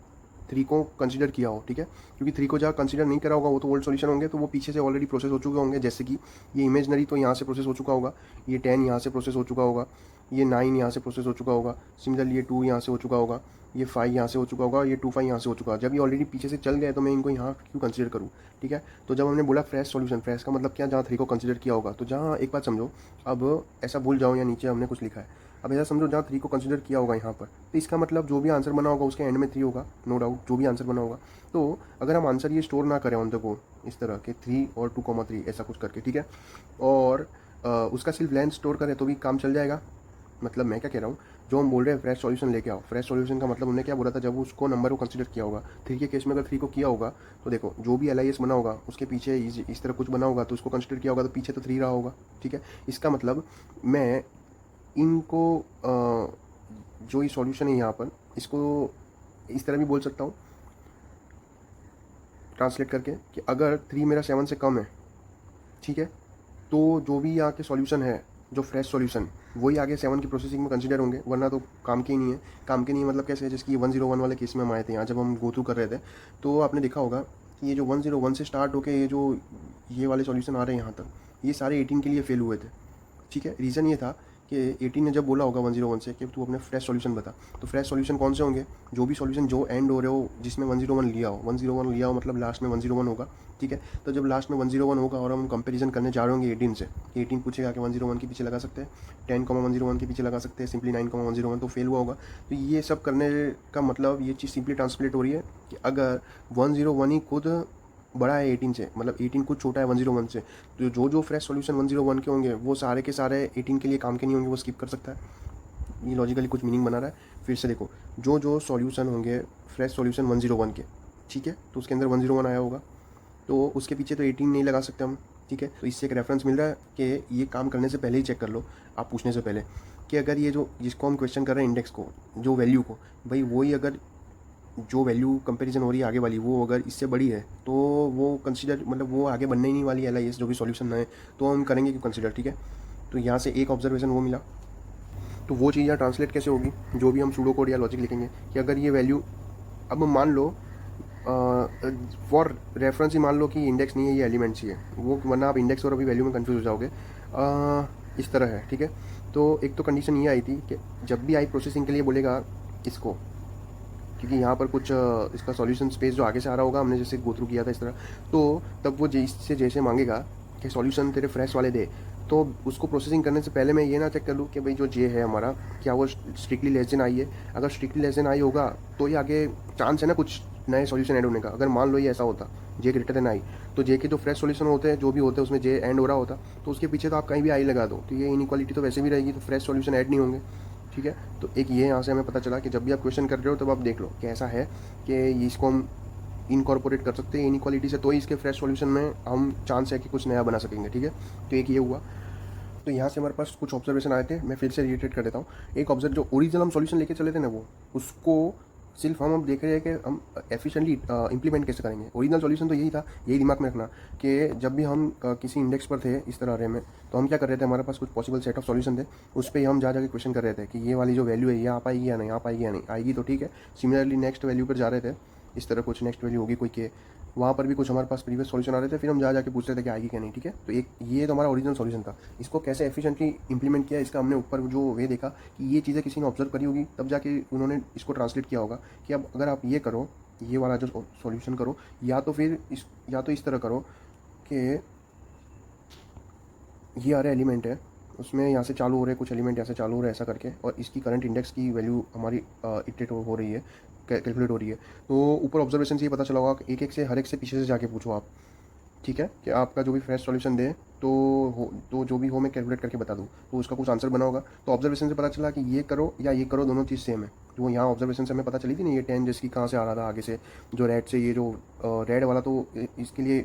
3 को कंसीडर किया हो, ठीक है, क्योंकि 3 को जहाँ कंसीडर नहीं करा होगा वो तो ओल्ड सॉल्यूशन होंगे, तो वो पीछे से ऑलरेडी प्रोसेस हो चुके होंगे। जैसे कि ये इमेजनरी तो यहाँ से प्रोसेस हो चुका होगा, ये 10 यहाँ से प्रोसेस हो चुका होगा, ये 9 यहाँ से प्रोसेस हो चुका होगा, सिमिलरली ये 2 यहाँ से हो चुका होगा, ये 5 यहाँ से हो चुका होगा, ये 2 5 यहाँ से हो चुका है। जब ये ऑलरेडी पीछे से चल गए तो मैं इनको यहाँ क्यों कंसीडर करूँ, ठीक है। तो जब हमने बोला फ्रेश सॉल्यूशन, फ्रेश का मतलब क्या, जहाँ 3 को कंसीडर किया होगा। तो जहाँ एक बात समझो, अब ऐसा भूल जाओ या नीचे हमने कुछ लिखा है, अब ऐसा समझो जहाँ 3 को कंसीडर किया होगा यहाँ पर, तो इसका मतलब जो भी आंसर बना होगा उसके एंड में 3 होगा, नो डाउट, जो भी आंसर बना होगा। तो अगर हम आंसर ये स्टोर ना करें ऑन द गो इस तरह के 3 और 2,3 ऐसा कुछ करके, ठीक है, और उसका सिर्फ लेंथ स्टोर करें तो भी काम चल जाएगा। मतलब मैं क्या कह रहा हूँ, जो हम बोल रहे हैं फ्रेश सॉल्यूशन लेके आओ, फ्रेश सॉल्यूशन का मतलब उन्होंने क्या बोला था, जब उसको नंबर को कंसीडर किया होगा 3 के केस में, अगर 3 को किया होगा तो देखो जो भी LIS बना होगा उसके पीछे इस तरह कुछ बना होगा तो उसको कंसीडर किया होगा तो पीछे तो 3 रहा होगा, ठीक है। इसका मतलब मैं इनको जो ये सॉल्यूशन है यहाँ पर इसको इस तरह भी बोल सकता हूँ ट्रांसलेट करके कि अगर 3 मेरा 7 से कम है, ठीक है, तो जो भी यहाँ के सॉल्यूशन है जो फ्रेश सॉल्यूशन वही आगे 7 की प्रोसेसिंग में कंसीडर होंगे, वरना तो काम के ही नहीं है। काम के नहीं है मतलब कैसे, जैसे कि 101 वाले केस में हम आए थे यहाँ जब हम गो थ्रू कर रहे थे, तो आपने देखा होगा कि ये जो 101 से स्टार्ट होके ये वाले सॉल्यूशन आ रहे हैं यहाँ तक, ये सारे 18 के लिए फेल हुए थे, ठीक है। रीज़न ये था कि 18 ने जब बोला होगा 101 से कि तू अपने फ्रेश सॉल्यूशन बता, तो फ्रेश सॉल्यूशन कौन से होंगे, जो भी सॉल्यूशन जो एंड हो रहे हो जिसमें 101 लिया हो, 101 लिया हो मतलब लास्ट में 101 होगा, ठीक है। तो जब लास्ट में 101 होगा और हम कंपैरिजन करने जा रहे होंगे 18 से, 18 पूछेगा कि 101 के पीछे लगा सकते हैं, 10,101 के पीछे लगा सकते हैं, सिंपली 9,101, तो फेल हुआ होगा। तो ये सब करने का मतलब ये चीज़ सिंपली ट्रांसलेट हो रही है कि अगर 101 ही खुद बड़ा है 18 से, मतलब 18 कुछ छोटा है 101 से, तो जो फ्रेश सॉल्यूशन 101 के होंगे वो सारे के सारे 18 के लिए काम के नहीं होंगे, वो स्किप कर सकता है। ये लॉजिकली कुछ मीनिंग बना रहा है। फिर से देखो, जो सॉल्यूशन होंगे फ्रेश सॉल्यूशन 101 के, ठीक है, तो उसके अंदर 101 आया होगा, तो उसके पीछे तो 18 नहीं लगा सकते हम, ठीक है। तो इससे एक रेफरेंस मिल रहा है कि ये काम करने से पहले ही चेक कर लो, आप पूछने से पहले, कि अगर ये जिसको हम क्वेश्चन कर रहे हैं इंडेक्स को, जो वैल्यू को, भाई वही अगर जो वैल्यू कंपैरिजन हो रही है आगे वाली वो अगर इससे बड़ी है तो वो कंसीडर, मतलब वो आगे बनने ही नहीं वाली LIS जो भी सॉल्यूशन है, तो हम करेंगे क्यों कंसीडर, ठीक है। तो यहाँ से एक ऑब्जर्वेशन वो मिला। तो वो चीज़ यहाँ ट्रांसलेट कैसे होगी, जो भी हम सूडो कोड या लॉजिक लिखेंगे कि अगर ये वैल्यू, अब मान लो फॉर रेफरेंस ही मान लो कि इंडेक्स नहीं है, ये एलिमेंट्स ही है, वो वरना आप इंडेक्स और अभी वैल्यू में कंफ्यूज हो जाओगे। इस तरह है, ठीक है। तो एक तो कंडीशन ये आई थी कि जब भी आई प्रोसेसिंग के लिए बोलेगा इसको, क्योंकि यहाँ पर कुछ इसका सॉल्यूशन स्पेस जो आगे से आ रहा होगा, हमने जैसे गो थ्रू किया था इस तरह, तो तब वो इससे जैसे मांगेगा कि सॉल्यूशन तेरे फ्रेश वाले दे, तो उसको प्रोसेसिंग करने से पहले मैं ये ना चेक कर लूँ कि भाई जो जे है हमारा, क्या वो स्ट्रिक्टली लेस देन आई है। अगर स्ट्रिक्टली लेस देन आई होगा तो ये आगे चांस है ना कुछ नए सॉल्यूशन ऐड होने का। अगर मान लो ये ऐसा होता जे ग्रेटर देन आई, तो जे के जो फ्रेश सॉल्यूशन होते हैं जो भी होते हैं उसमें जे एंड हो रहा होता, तो उसके पीछे तो आप कहीं भी आई लगा दो, तो ये इनइक्वालिटी तो वैसे भी रहेगी, तो फ्रेश सॉल्यूशन ऐड नहीं होंगे, ठीक है। तो एक ये यहाँ से हमें पता चला कि जब भी आप क्वेश्चन कर रहे हो तब आप देख लो कि ऐसा है कि इसको हम इनकॉर्पोरेट कर सकते हैं इनइक्वालिटी से, तो ही इसके फ्रेश सॉल्यूशन में हम चांस है कि कुछ नया बना सकेंगे, ठीक है। तो एक ये हुआ। तो यहाँ से हमारे पास कुछ ऑब्जर्वेशन आए थे, मैं फिर से रिलेटेड कर देता हूँ। एक ऑब्जर्व जो ओरिजिनल हम सॉल्यूशन लेके चले थे ना, वो उसको सिर्फ हम अब देख रहे हैं कि हम एफिशिएंटली इंप्लीमेंट कैसे करेंगे। ओरिजिनल सॉल्यूशन तो यही था, यही दिमाग में रखना कि जब भी हम किसी इंडेक्स पर थे इस तरह अरे में, तो हम क्या कर रहे थे, हमारे पास कुछ पॉसिबल सेट ऑफ सॉल्यूशन थे, उस पर हम जा जाके क्वेश्चन कर रहे थे कि ये वाली जो वैल्यू है ये आ पाएगी या नहीं, आ पाएगी या नहीं, आएगी तो ठीक है। सिमिलरली नेक्स्ट वैल्यू पर जा रहे थे, इस तरह कुछ नेक्स्ट वैल्यू होगी कोई के, वहाँ पर भी कुछ हमारे पास प्रीवियस सॉल्यूशन आ रहे थे, फिर हम जा जाके पूछ रहे थे कि आएगी क्या नहीं, ठीक है। तो एक ये तो हमारा ओरिजिनल सॉल्यूशन था। इसको कैसे एफिशिएंटली इंप्लीमेंट किया, इसका हमने ऊपर जो वे देखा कि ये चीज़ें किसी ने ऑब्जर्व करी होगी, तब जाके उन्होंने इसको ट्रांसलेट किया होगा कि अब अगर आप ये करो, ये वाला जो सॉल्यूशन करो, या तो फिर इस तरह करो कि ये अरे एलिमेंट है, उसमें यहाँ से चालू हो रहे कुछ एलिमेंट यहाँ से चालू हो रहे ऐसा करके, और इसकी करंट इंडेक्स की वैल्यू हमारी इटरेट हो रही है, कैलकुलेट हो रही है। तो ऊपर ऑब्जर्वेशन से ये पता चला होगा कि एक एक से हर एक से पीछे से जाके पूछो आप, ठीक है, कि आपका जो भी फ्रेश सॉल्यूशन दे तो जो भी हो मैं कैलकुलेट करके बता दूँ, तो उसका कुछ आंसर बना होगा। तो ऑब्जर्वेशन से पता चला कि ये करो या ये करो, दोनों चीज़ सेम है। तो यहाँ ऑब्जर्वेशन से हमें पता चली थी ना, ये 10 जिसकी कहाँ से आ रहा था आगे से, जो रेड से, ये जो रेड वाला तो इसके लिए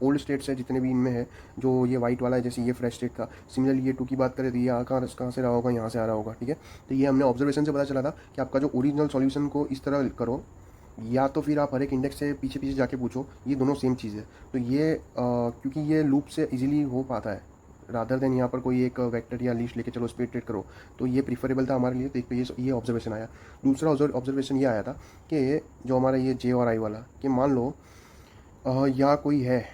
ओल्ड स्टेट्स है जितने भी इनमें है, जो ये वाइट वाला है जैसे ये फ्रेश स्टेट था। सिमिलरली ये 2 की बात करें तो ये कहाँ से रहा होगा, यहाँ से आ रहा होगा, ठीक है। तो ये हमने ऑब्जर्वेशन से पता चला था कि आपका जो ओरिजिनल सॉल्यूशन को इस तरह करो, या तो फिर आप हर एक इंडेक्स से पीछे पीछे जाके पूछो, ये दोनों सेम चीज़ है। तो ये क्योंकि ये लूप से इजीली हो पाता है रादर देन यहाँ पर कोई एक वेक्टर या लिस्ट लेके चलो उस पर इटरेट करो, तो ये प्रीफरेबल था हमारे लिए। तो एक तो ये ऑब्जर्वेशन आया। दूसरा ऑब्जर्वेशन ये आया था कि जो हमारा ये जे और आई वाला, कि मान लो यहाँ कोई है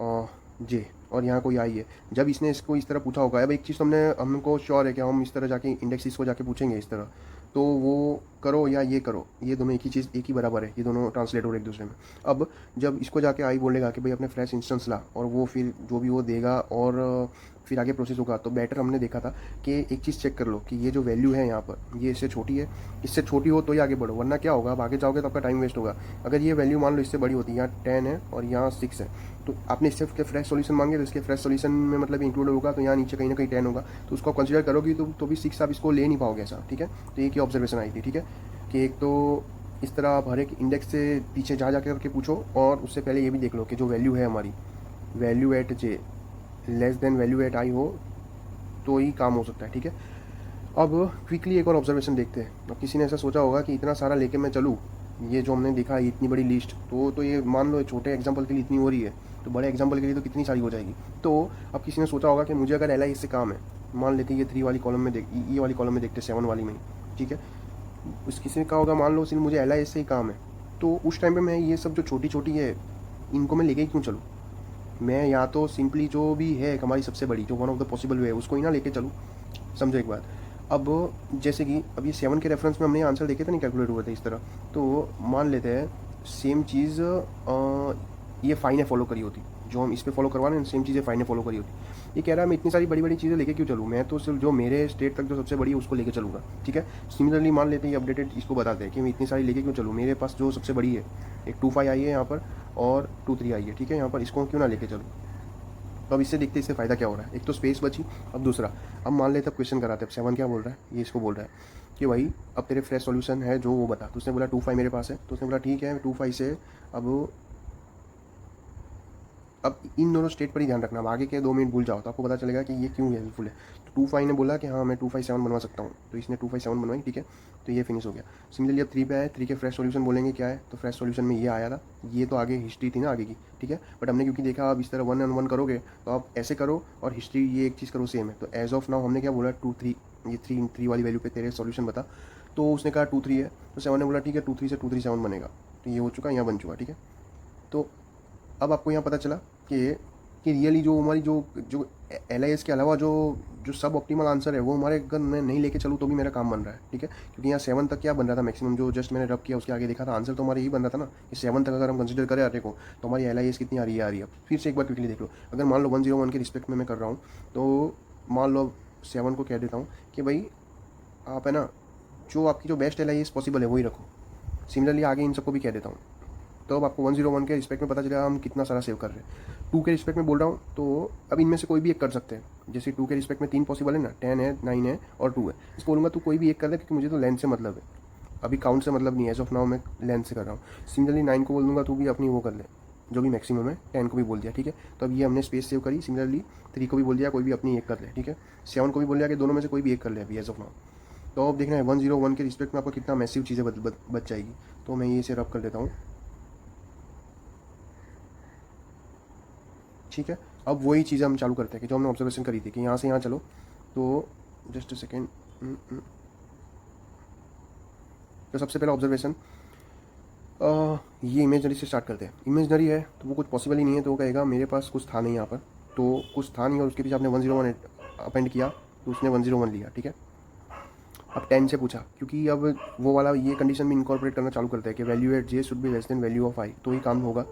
जे और यहाँ कोई आई है, जब इसने इसको इस तरह पूछा होगा, अब एक चीज़ तो हमको श्योर है कि हम इस तरह जाके इंडेक्स को जाके पूछेंगे इस तरह, तो वो करो या ये करो, ये दोनों एक ही चीज़, एक ही बराबर है, ये दोनों ट्रांसलेट हो रहे एक दूसरे में। अब जब इसको जाके आई बोलेगा कि भाई अपने फ्रेश इंस्टेंस ला, और वो फिर जो भी वो देगा और फिर आगे प्रोसेस होगा, तो बेटर हमने देखा था कि एक चीज़ चेक कर लो कि ये जो वैल्यू है यहाँ पर ये इससे छोटी है, इससे छोटी हो तो ही आगे बढ़ो, वरना क्या होगा, अब आगे जाओगे तो आपका टाइम वेस्ट होगा। अगर ये वैल्यू मान लो इससे बड़ी होती है, यहाँ 10 है और यहाँ 6 है, तो आपने इससे फ्रेश सॉल्यूशन मांगे तो इसके फ्रेश सॉल्यूशन में मतलब इंक्लूड होगा, तो यहाँ नीचे कहीं ना कहीं 10 होगा, तो उसको कंसिडर करोगी तो भी 6 आप इसको ले नहीं पाओगे ऐसा, ठीक है। तो एक ही ऑब्जर्वेशन आई थी, ठीक है, कि एक तो इस तरह आप हर एक इंडेक्स से पीछे जा करके पूछो, और उससे पहले ये भी देख लो कि जो वैल्यू है हमारी, value at j less than value eight आई हो तो ही काम हो सकता है, ठीक है। अब क्विकली एक और ऑब्जर्वेशन देखते हैं। अब किसी ने ऐसा सोचा होगा कि इतना सारा लेके मैं चलूँ, ये जो हमने देखा है इतनी बड़ी लिस्ट, तो ये मान लो छोटे एग्जांपल के लिए इतनी हो रही है, तो बड़े एग्जांपल के लिए तो कितनी सारी हो जाएगी। तो अब किसी ने सोचा होगा कि मुझे अगर LI इससे काम है, मान लेते ये 3 वाली कॉलम में ये वाली कॉलम में देखते 7 वाली में, ठीक है, उस किसी ने कहा होगा मान लो सिर्फ मुझे LI इससे ही काम है, तो उस टाइम पे मैं ये सब जो छोटी छोटी है इनको मैं लेके ही क्यों चलूँ? मैं या तो सिंपली जो भी है हमारी सबसे बड़ी, जो one of the possible way है, उसको ही ना लेके चलूँ। समझो एक बात। अब जैसे कि अब ये 7 के रेफरेंस में हमने आंसर देखे थे, नहीं कैलकुलेट हुए थे इस तरह। तो मान लेते हैं सेम चीज़ ये फाई ने फॉलो करी होती, जो हम इस पे फॉलो करवा रहे हैं, सेम चीज़ें फाई ने फॉलो करी होती। ये कह रहा है मैं इतनी सारी बड़ी बड़ी चीज़ें लेके क्यों चलूँ, मैं तो सिर्फ जो मेरे स्टेट तक जो सबसे बड़ी है उसको लेके चलूँगा, ठीक है। सिमिलरली मान लेते हैं ये अपडेटेड इसको बताते हैं कि मैं इतनी सारी लेके क्यों चलूँ, मेरे पास जो सबसे बड़ी है, एक 2.5 आई है यहाँ पर और 2.3 आई है, ठीक है, यहाँ पर इसको क्यों ना लेके चलूँ। तो अब इससे देखते इससे फ़ायदा क्या हो रहा है। एक तो स्पेस बची, अब दूसरा, अब मान लेते अब क्वेश्चन कराते हैं। 7 क्या बोल रहा है, ये इसको बोल रहा है कि भाई अब तेरे फ्रेश सॉल्यूशन है जो वो बता। तो उसने बोला 2.5 मेरे पास है, तो उसने बोला ठीक है 2.5 से अब इन दोनों स्टेट पर ही ध्यान रखना। अब आगे के 2 मिनट भूल जाओ तो आपको पता चलेगा कि ये क्यों हेल्पफुल है। तो 2.5 ने बोला कि हाँ मैं 2.5 7 बनवा सकता हूँ, तो इसने 2.5 7 बनवाई, ठीक है। तो ये फिनिश हो गया। सिमिलरली अब 3 पे आए, 3 के फ्रेश सॉल्यूशन बोलेंगे क्या है, तो फ्रेश सॉल्यूशन में ये आया था, ये तो आगे हिस्ट्री थी ना आगे की, ठीक है। बट हमने क्योंकि देखा अब इस तरह 1 on 1 करोगे तो आप ऐसे करो और हिस्ट्री ये एक चीज़ करो सेम है। तो एज ऑफ नाउ हमने क्या बोला 2 3, ये 3 वाली वैल्यू पे तेरे सॉल्यूशन बता। तो उसने कहा 2 3 है, तो 7 ने बोला ठीक है 2 3 से 2 3 7 बनेगा। तो ये हो चुका, यहाँ बन चुका, ठीक है। तो अब आपको यहाँ पता चला कि रियली जो हमारी जो जो LIS के अलावा जो जो सब ऑप्टिमल आंसर है वो हमारे अगर मैं नहीं लेके चलूँ तो भी मेरा काम बन रहा है, ठीक है। क्योंकि यहाँ 7 तक क्या बन रहा था मैक्सिमम, जो जस्ट मैंने रब किया उसके आगे देखा था आंसर तो हमारा यही बन रहा था ना कि 7 तक अगर हम कंसिडर करें अरे को, तो हमारी LIS कितनी आ रही है। अब फिर से एक बार क्विकली देख लो। अगर मान लो 101 के रिस्पेक्ट में मैं कर रहा हूँ, तो मान लो 7 को कह देता हूँ कि भाई आप है ना जो आपकी जो बेस्ट LIS पॉसिबल है वही रखो। सिमिलरली आगे इन सबको भी कह देता हूँ। तो अब आपको 101 के रिस्पेक्ट में पता चलेगा हम कितना सारा सेव कर रहे हैं। 2 के रिस्पेक्ट में बोल रहा हूँ, तो अब इनमें से कोई भी एक कर सकते हैं। जैसे 2 के रिस्पेक्ट में 3 पॉसिबल है ना, 10 है, 9 है और 2 है। इसको बोलूँगा तू कोई भी एक कर दे क्योंकि मुझे तो लेंथ से मतलब है, अभी काउंट से मतलब नहीं है। एज ऑफ नाउ मैं लेंथ से कर रहा हूँ। सिमिलरली 9 को बोल दूँगा तू भी अपनी वो कर ले जो भी मैक्सिमम है। 10 को भी बोल दिया, ठीक है। तो अब ये हमने स्पेस सेव करी। सिमिलरली 3 को भी बोल दिया कोई भी अपनी एक कर ले, ठीक है। 7 को भी बोल दिया कि दोनों में से कोई भी एक कर ले अभी एज ऑफ नाउ। तो अब देखना है 101 के रिस्पेक्ट में आपको कितना मैसिव चीज़ें बच जाएगी। तो मैं ये इसे रब कर देता हूँ, ठीक है। अब वही चीज़ें हम चालू करते हैं कि जो हमने ऑब्जर्वेशन करी थी कि यहाँ से यहाँ चलो। तो जस्ट अ सेकेंड। तो सबसे पहला ऑब्जर्वेशन ये इमेजनरी से स्टार्ट करते हैं। इमेजनरी है तो वो कुछ पॉसिबल ही नहीं है, तो वो कहेगा मेरे पास कुछ था नहीं यहाँ पर, तो कुछ था नहीं और उसके पीछे आपने 101 अपेंड किया तो उसने 101 लिया, ठीक है। अब 10 से पूछा, क्योंकि अब वो वाला ये कंडीशन भी इनकॉर्पोरेट करना चालू करता है कि value at J should be less than value of I, तो ही काम होगा।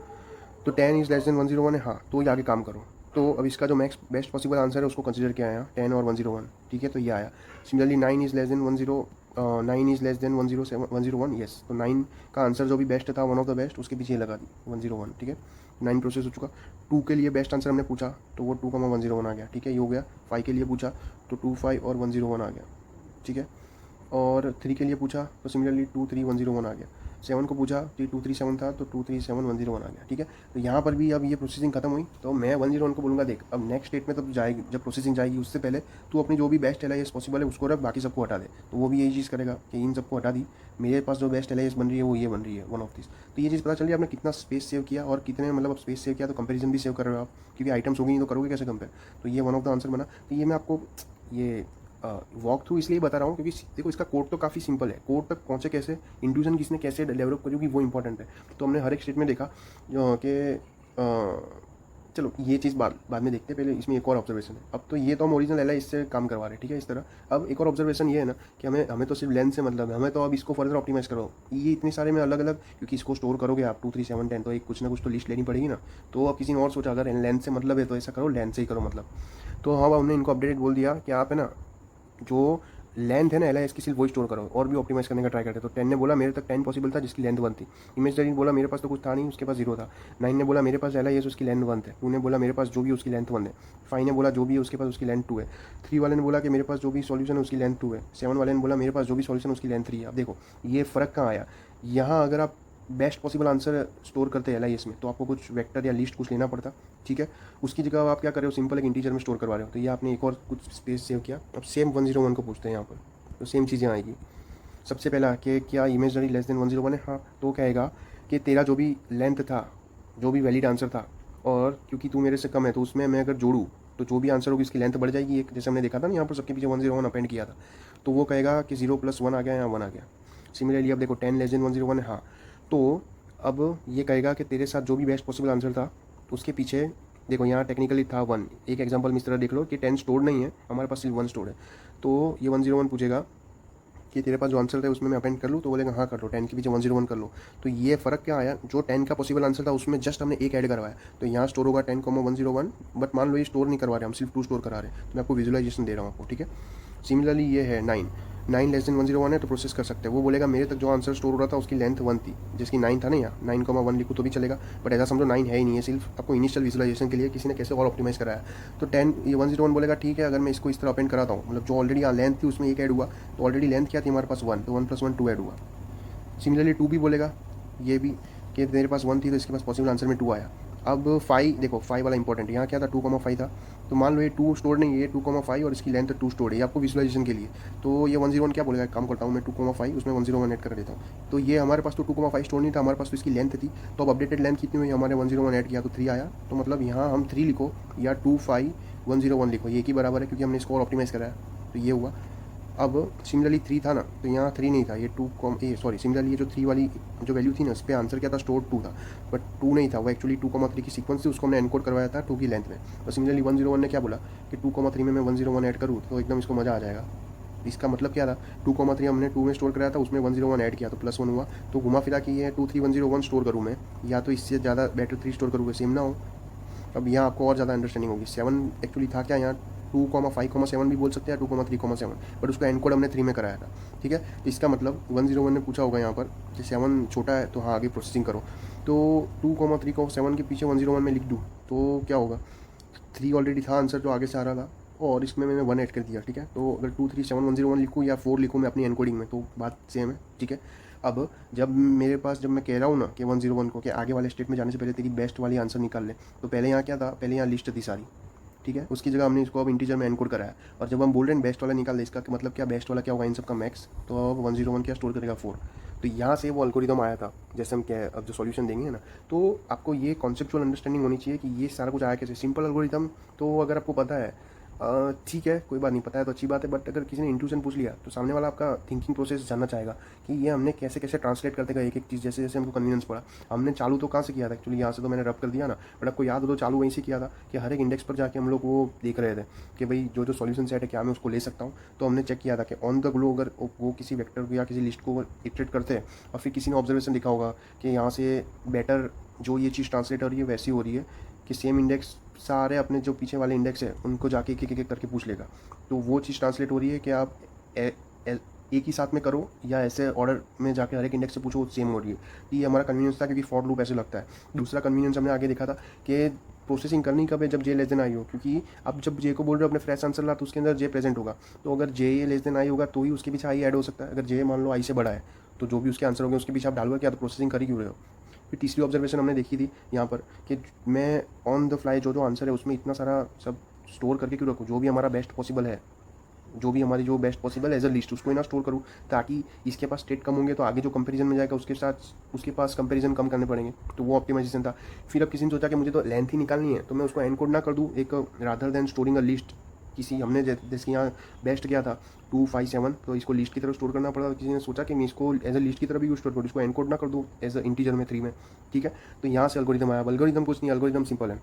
तो 10 इज़ लेस देन 101 है, हाँ, तो ही आगे काम करो। तो अब इसका जो मैक्स बेस्ट पॉसिबल आंसर है उसको कंसिडर किया है 10 और 101, ठीक है। तो ये आया। Similarly 9 is less than 9 is less than 101, yes. तो 9 का आंसर जो भी बेस्ट था, वन ऑफ द बेस्ट, उसके पीछे लगा दी 101, ठीक है। 9 प्रोसेस हो चुका। 2 के लिए बेस्ट आंसर हमने पूछा तो वो 2 का 101 आ गया, ठीक है, ये हो गया। 5 के लिए पूछा तो 2 5 और 101 आ गया, ठीक है। और 3 के लिए पूछा तो सिमिलरली 2 3 101 आ गया। 7 को पूछा तो 2 3 7 था तो 2 3 7 101 आ गया, ठीक है। तो यहाँ पर भी अब ये प्रोसेसिंग खत्म हुई तो मैं 101 को बोलूँगा देख अब नेक्स्ट स्टेट में तब जाएगी, जब प्रोसेसिंग जाएगी उससे पहले तू अपनी जो भी बेस्ट LIS पॉसिबल है उसको रख, बाकी सबको हटा दे। तो वो भी यही चीज़ करेगा कि इन सबको हटा दी, मेरे पास जो बेस्ट LIS बन रही है वो ये बन रही है, वन ऑफ दिस। तो ये चीज़ पता चल रही है आपने कितना स्पेस सेव किया और कितने मतलब स्पेस सेव किया, तो कंपेरिजन भी सेव कर रहे हो आप, क्योंकि आइटम्स होगी नहीं तो करोगे कैसे कंपेयर। तो ये वन ऑफ द आंसर बना। तो ये मैं आपको ये वॉक थ्रू इसलिए बता रहा हूँ क्योंकि देखो इसका कोड तो काफ़ी सिंपल है, कोड तक पहुँचे कैसे, इंट्यूजन किसने कैसे डेवलप करी होगी वो इंपॉर्टेंट है। तो हमने हर एक स्टेट में देखा कि चलो ये चीज़ बाद में देखते हैं, पहले इसमें एक और ऑब्जर्वेशन है। अब तो ये तो हम ओरिजिनल LI इससे काम करवा रहे हैं, ठीक है, इस तरह। अब एक और ऑब्जर्वेशन ये है ना कि हमें तो सिर्फ लेंथ से मतलब है, हमें तो अब इसको फर्दर ऑप्टिमाइज करो। ये इतने सारे में अलग अलग, क्योंकि इसको स्टोर करोगे आप 2 3 7 10 तो एक कुछ ना कुछ तो लिस्ट लेनी पड़ेगी ना। तो अब किसी ने और सोचा अगर लेंथ से मतलब है तो ऐसा करो, लेंथ से ही करो मतलब। तो हाँ हमने इनको अपडेटेड बोल दिया कि आप है ना जो लेंथ है ना LIS की सिर्फ वही स्टोर करो और भी ऑप्टिमाइज करने का ट्राई करते। तो 10 ने बोला मेरे तक 10 पॉसिबल था जिसकी लेंथ 1 थी। इमेजनरी ने बोला मेरे पास तो कुछ था नहीं, उसके पास 0 था। 9 ने बोला मेरे पास LIS उसकी लेंथ 1 है। 2 ने बोला मेरे पास जो भी उसकी लेंथ 1 है। 5 ने बोला जो भी है उसके पास उसकी लेंथ 2 है। 3 वाले ने बोला कि मेरे पास जो भी सॉल्यूशन है उसकी लेंथ 2 है। 7 वाले ने बोला मेरे पास जो भी सॉल्यूशन उसकी लेंथ 3 है। अब देखो ये फ़र्क कहाँ आया, यहाँ अगर आप बेस्ट पॉसिबल आंसर स्टोर करते हैं LIS में तो आपको कुछ वेक्टर या लिस्ट कुछ लेना पड़ता, ठीक है। उसकी जगह आप क्या कर रहे हो, सिंपल एक इंटीजर में स्टोर करवा रहे हो। तो ये आपने एक और कुछ स्पेस सेव किया। अब सेम 101 को पूछते हैं यहाँ पर, तो सेम चीज़ें आएगी। सबसे पहला कि क्या इमेजनरी लेस देन 101 है, हाँ, तो कहेगा कि तेरा जो भी लेंथ था, जो भी वैलिड आंसर था, और क्योंकि तू मेरे से कम है तो उसमें मैं अगर जोड़ूँ तो जो भी आंसर होगी इसकी लेंथ बढ़ जाएगी एक, जैसे हमने देखा था ना यहाँ पर सबके पीछे 101 अपेंड किया था। तो वो कहेगा कि 0 + 1 आ गया, यहाँ 1 आ गया। सिमिलरली अब देखो 10 लेस देन 101 है, हाँ, तो अब ये कहेगा कि तेरे साथ जो भी बेस्ट पॉसिबल आंसर था उसके पीछे देखो, यहाँ टेक्निकली था 1। एक एग्जांपल में इस तरह देख लो कि 10 स्टोर नहीं है, हमारे पास सिर्फ 1 स्टोर है। तो ये 101 पूछेगा कि तेरे पास जो आंसर था उसमें मैं अपेंड कर लूँ, तो बोलेगा हाँ कर लो, 10 के पीछे 101 कर लो। तो ये फ़र्क क्या आया, जो 10 का पॉसिबल आंसर था उसमें जस्ट हमने एक ऐड करवाया, तो यहाँ स्टोर होगा 10,101। बट मान लो ये स्टोर नहीं करवा रहे, हम सिर्फ 2 स्टोर करा रहे हैं, तो मैं आपको विजुअलाइजेशन दे रहा हूँ आपको, ठीक है। सिमिलरली ये है 9 लेस देन 101 है तो प्रोसेस कर सकते हैं। वो बोलेगा मेरे तक जो आंसर स्टोर हो रहा था उसकी लेंथ 1 थी, जिसकी 9 था ना, यहाँ 9,1 लिखूँ तो भी चलेगा, बट ऐसा समझो 9 है ही नहीं है, सिर्फ आपको इनिशियल विजुअलाइजेशन के लिए किसी ने कैसे और ऑप्टिमाइज कराया। तो 10 ये 101 बोलेगा ठीक है, अगर मैं इसको इस तरह अपेंड कराता हूँ, मतलब जो ऑलरेडी लेंथ थी उसमें एक ऐड हुआ, तो ऑलरेडी लेंथ क्या थी हमारे पास 1, तो 1 + 1 2 ऐड हुआ। सिमिलरली 2 भी बोलेगा ये भी कि मेरे पास 1 थी तो इसके पास पॉसिबल आंसर में 2 आया। अब 5 देखो, 5 वाला इंपॉर्टेंट है, यहाँ क्या था 2,5 था, तो मान लो ये 2 स्टोर नहीं है, ये 2,5 और इसकी लेंथ 2 स्टोर है, ये आपको विजुअलाइजेशन के लिए। तो ये 101 क्या बोलेगा, एक काम करता हूँ मैं 2,5 उसमें 101 ऐड कर देता हूँ। तो ये हमारे पास तो 2,5 स्टोर नहीं था, हमारे पास तो इसकी लेंथ थी, तो अब अपडेटेड लेंथ कितनी हुई, हमारे 101 ऐड किया तो 3 आया। तो मतलब यहाँ हम 3 लिखो या 2,5,101 लिखो, ये एक ही बराबर है क्योंकि हमने इसको और ऑप्टिमाइज़ कराया, तो ये हुआ। अब सिमिलरली 3 था ना, तो यहाँ 3 नहीं था, ये सिमिलरली ये जो 3 वाली जो वैल्यू थी ना, उस पर आंसर क्या था, स्टोर 2 था, बट 2 नहीं था, वो एक्चुअली 2,3 की सीक्वेंस थी, उसको हमने एनकोड करवाया था 2 की लेंथ में। और सिमिलरली 101 ने क्या बोला कि 2,3 में मैं 101 ऐड करूँ तो एकदम इसको मज़ा आ जाएगा। इसका मतलब क्या था, 2,3 हमने 2 में स्टोर कराया था, उसमें 101 ऐड किया तो +1 हुआ। तो घुमा फिरा कि ये 2,3,101 स्टोर करूँ मैं, या तो इससे ज़्यादा बेटर 3 स्टोर करूँगा, सेम ना हो। अब यहाँ आपको और ज़्यादा अंडरस्टैंडिंग होगी। 7 एक्चुअली था क्या, यहाँ 2,5,7 भी बोल सकते हैं, 2,3,7, बट उसका एनकोड हमने 3 में कराया था, ठीक है। तो इसका मतलब 101 ने पूछा होगा यहाँ पर कि 7 छोटा है तो हाँ आगे प्रोसेसिंग करो। तो 2,3,7 के पीछे 101 में लिख दूँ तो क्या होगा, 3 ऑलरेडी था आंसर जो आगे से आ रहा था, और इसमें मैंने 1 ऐड कर दिया, ठीक है। तो अगर 2,3,7,101 लिखूँ या 4 लिखूँ मैं अपनी एनकोडिंग में, तो बात सेम है, ठीक है। अब जब मेरे पास, जब मैं कह रहा हूँ ना कि 101 को कि आगे वाले स्टेट में जाने से पहले तेरी बेस्ट वाली आंसर निकाल ले, तो पहले यहाँ क्या था, पहले यहाँ लिस्ट थी सारी, ठीक है, उसकी जगह हमने इसको अब इंटीजर में एनकोड कराया। और जब हम बोल रहे हैं बेस्ट वाला निकाल दे, इसका मतलब क्या, बेस्ट वाला क्या होगा, इन सब का मैक्स, तो अब 101 क्या स्टोर करेगा 4। तो यहाँ से वो एल्गोरिदम आया था, जैसे हम क्या अब जो सॉल्यूशन देंगे ना, तो आपको ये कॉन्सेप्चुअल अंडरस्टैंडिंग होनी चाहिए कि ये सारा कुछ आया कैसे। सिंपल एल्गोरिदम तो अगर आपको पता है ठीक है, कोई बात नहीं, पता है तो अच्छी बात है, बट अगर किसी ने इंट्यूशन पूछ लिया तो सामने वाला आपका थिंकिंग प्रोसेस जानना चाहेगा कि ये हमने कैसे कैसे ट्रांसलेट करते गए एक एक चीज़, जैसे जैसे हमको कन्वीनियंस पड़ा। हमने चालू तो कहाँ से किया था एक्चुअली, यहाँ से तो मैंने रब कर दिया ना, बट आपको याद हो तो चालू वहीं से किया था कि हर एक इंडेक्स पर जाके हम लोग वो देख रहे थे कि भाई जो जो सॉल्यूशन सेट है क्या मैं उसको ले सकता हूँ। तो हमने चेक किया था कि ऑन द ग्लो अगर वो किसी वेक्टर को या किसी लिस्ट को इटरेट करते हैं और फिर किसी ने ऑब्जर्वेशन लिखा होगा कि यहाँ से बेटर जो ये चीज़ ट्रांसलेट हो रही है वैसी हो रही है कि सेम इंडेक्स सारे अपने जो पीछे वाले इंडेक्स है उनको जाके एक एक करके पूछ लेगा, तो वो चीज़ ट्रांसलेट हो रही है कि आप एक ही साथ में करो या ऐसे ऑर्डर में जाके हर एक इंडेक्स से पूछो, वो सेम हो रही है। तो ये हमारा कन्वीनियंस था क्योंकि फॉर लूप ऐसे लगता है। दूसरा कन्वीनियंस हमने आगे देखा था कि प्रोसेसिंग करनी कब है, जब जे लेस देन आई हो, क्योंकि आप जब जे को बोल रहे हो अपने फ्रेश आंसर ला तो उसके अंदर जे प्रेजेंट होगा, तो अगर जे लेस देन आई होगा तो ही उसके पीछे आई ऐड हो सकता है। अगर जे मान लो आई से बड़ा है तो जो भी उसके आंसर होंगे उसके पीछे आप डालोगे क्या, तो प्रोसेसिंग कर ही क्यों रहे हो। फिर तीसरी ऑब्जर्वेशन हमने देखी थी यहाँ पर कि मैं ऑन द फ्लाई जो जो आंसर है उसमें इतना सारा सब स्टोर करके क्यों रखूँ, जो भी हमारा बेस्ट पॉसिबल है, जो भी हमारी जो best possible as a list उसको ही ना स्टोर करूँ, ताकि इसके पास स्टेट कम होंगे तो आगे जो कंपैरिजन में जाएगा उसके साथ उसके पास कंपैरिजन कम करने पड़ेंगे, तो वो ऑप्टिमाइजेशन था। फिर अब किसी ने सोचा कि मुझे तो लेंथ ही निकालनी है, तो मैं उसको एनकोड ना कर दूँ एक, rather than storing a list किसी, हमने जैसे यहाँ बेस्ट किया था 257, तो इसको लिस्ट की तरफ स्टोर करना पड़ा, किसी ने सोचा कि मैं इसको एज अ लिस्ट की तरफ भी स्टोर करूँ, इसको एनकोड ना कर दूँ एज अ इंटीजर में 3 में, ठीक है। तो यहाँ से एल्गोरिदम आया। एल्गोरिदम कुछ नहीं, एल्गोरिदम सिंपल है,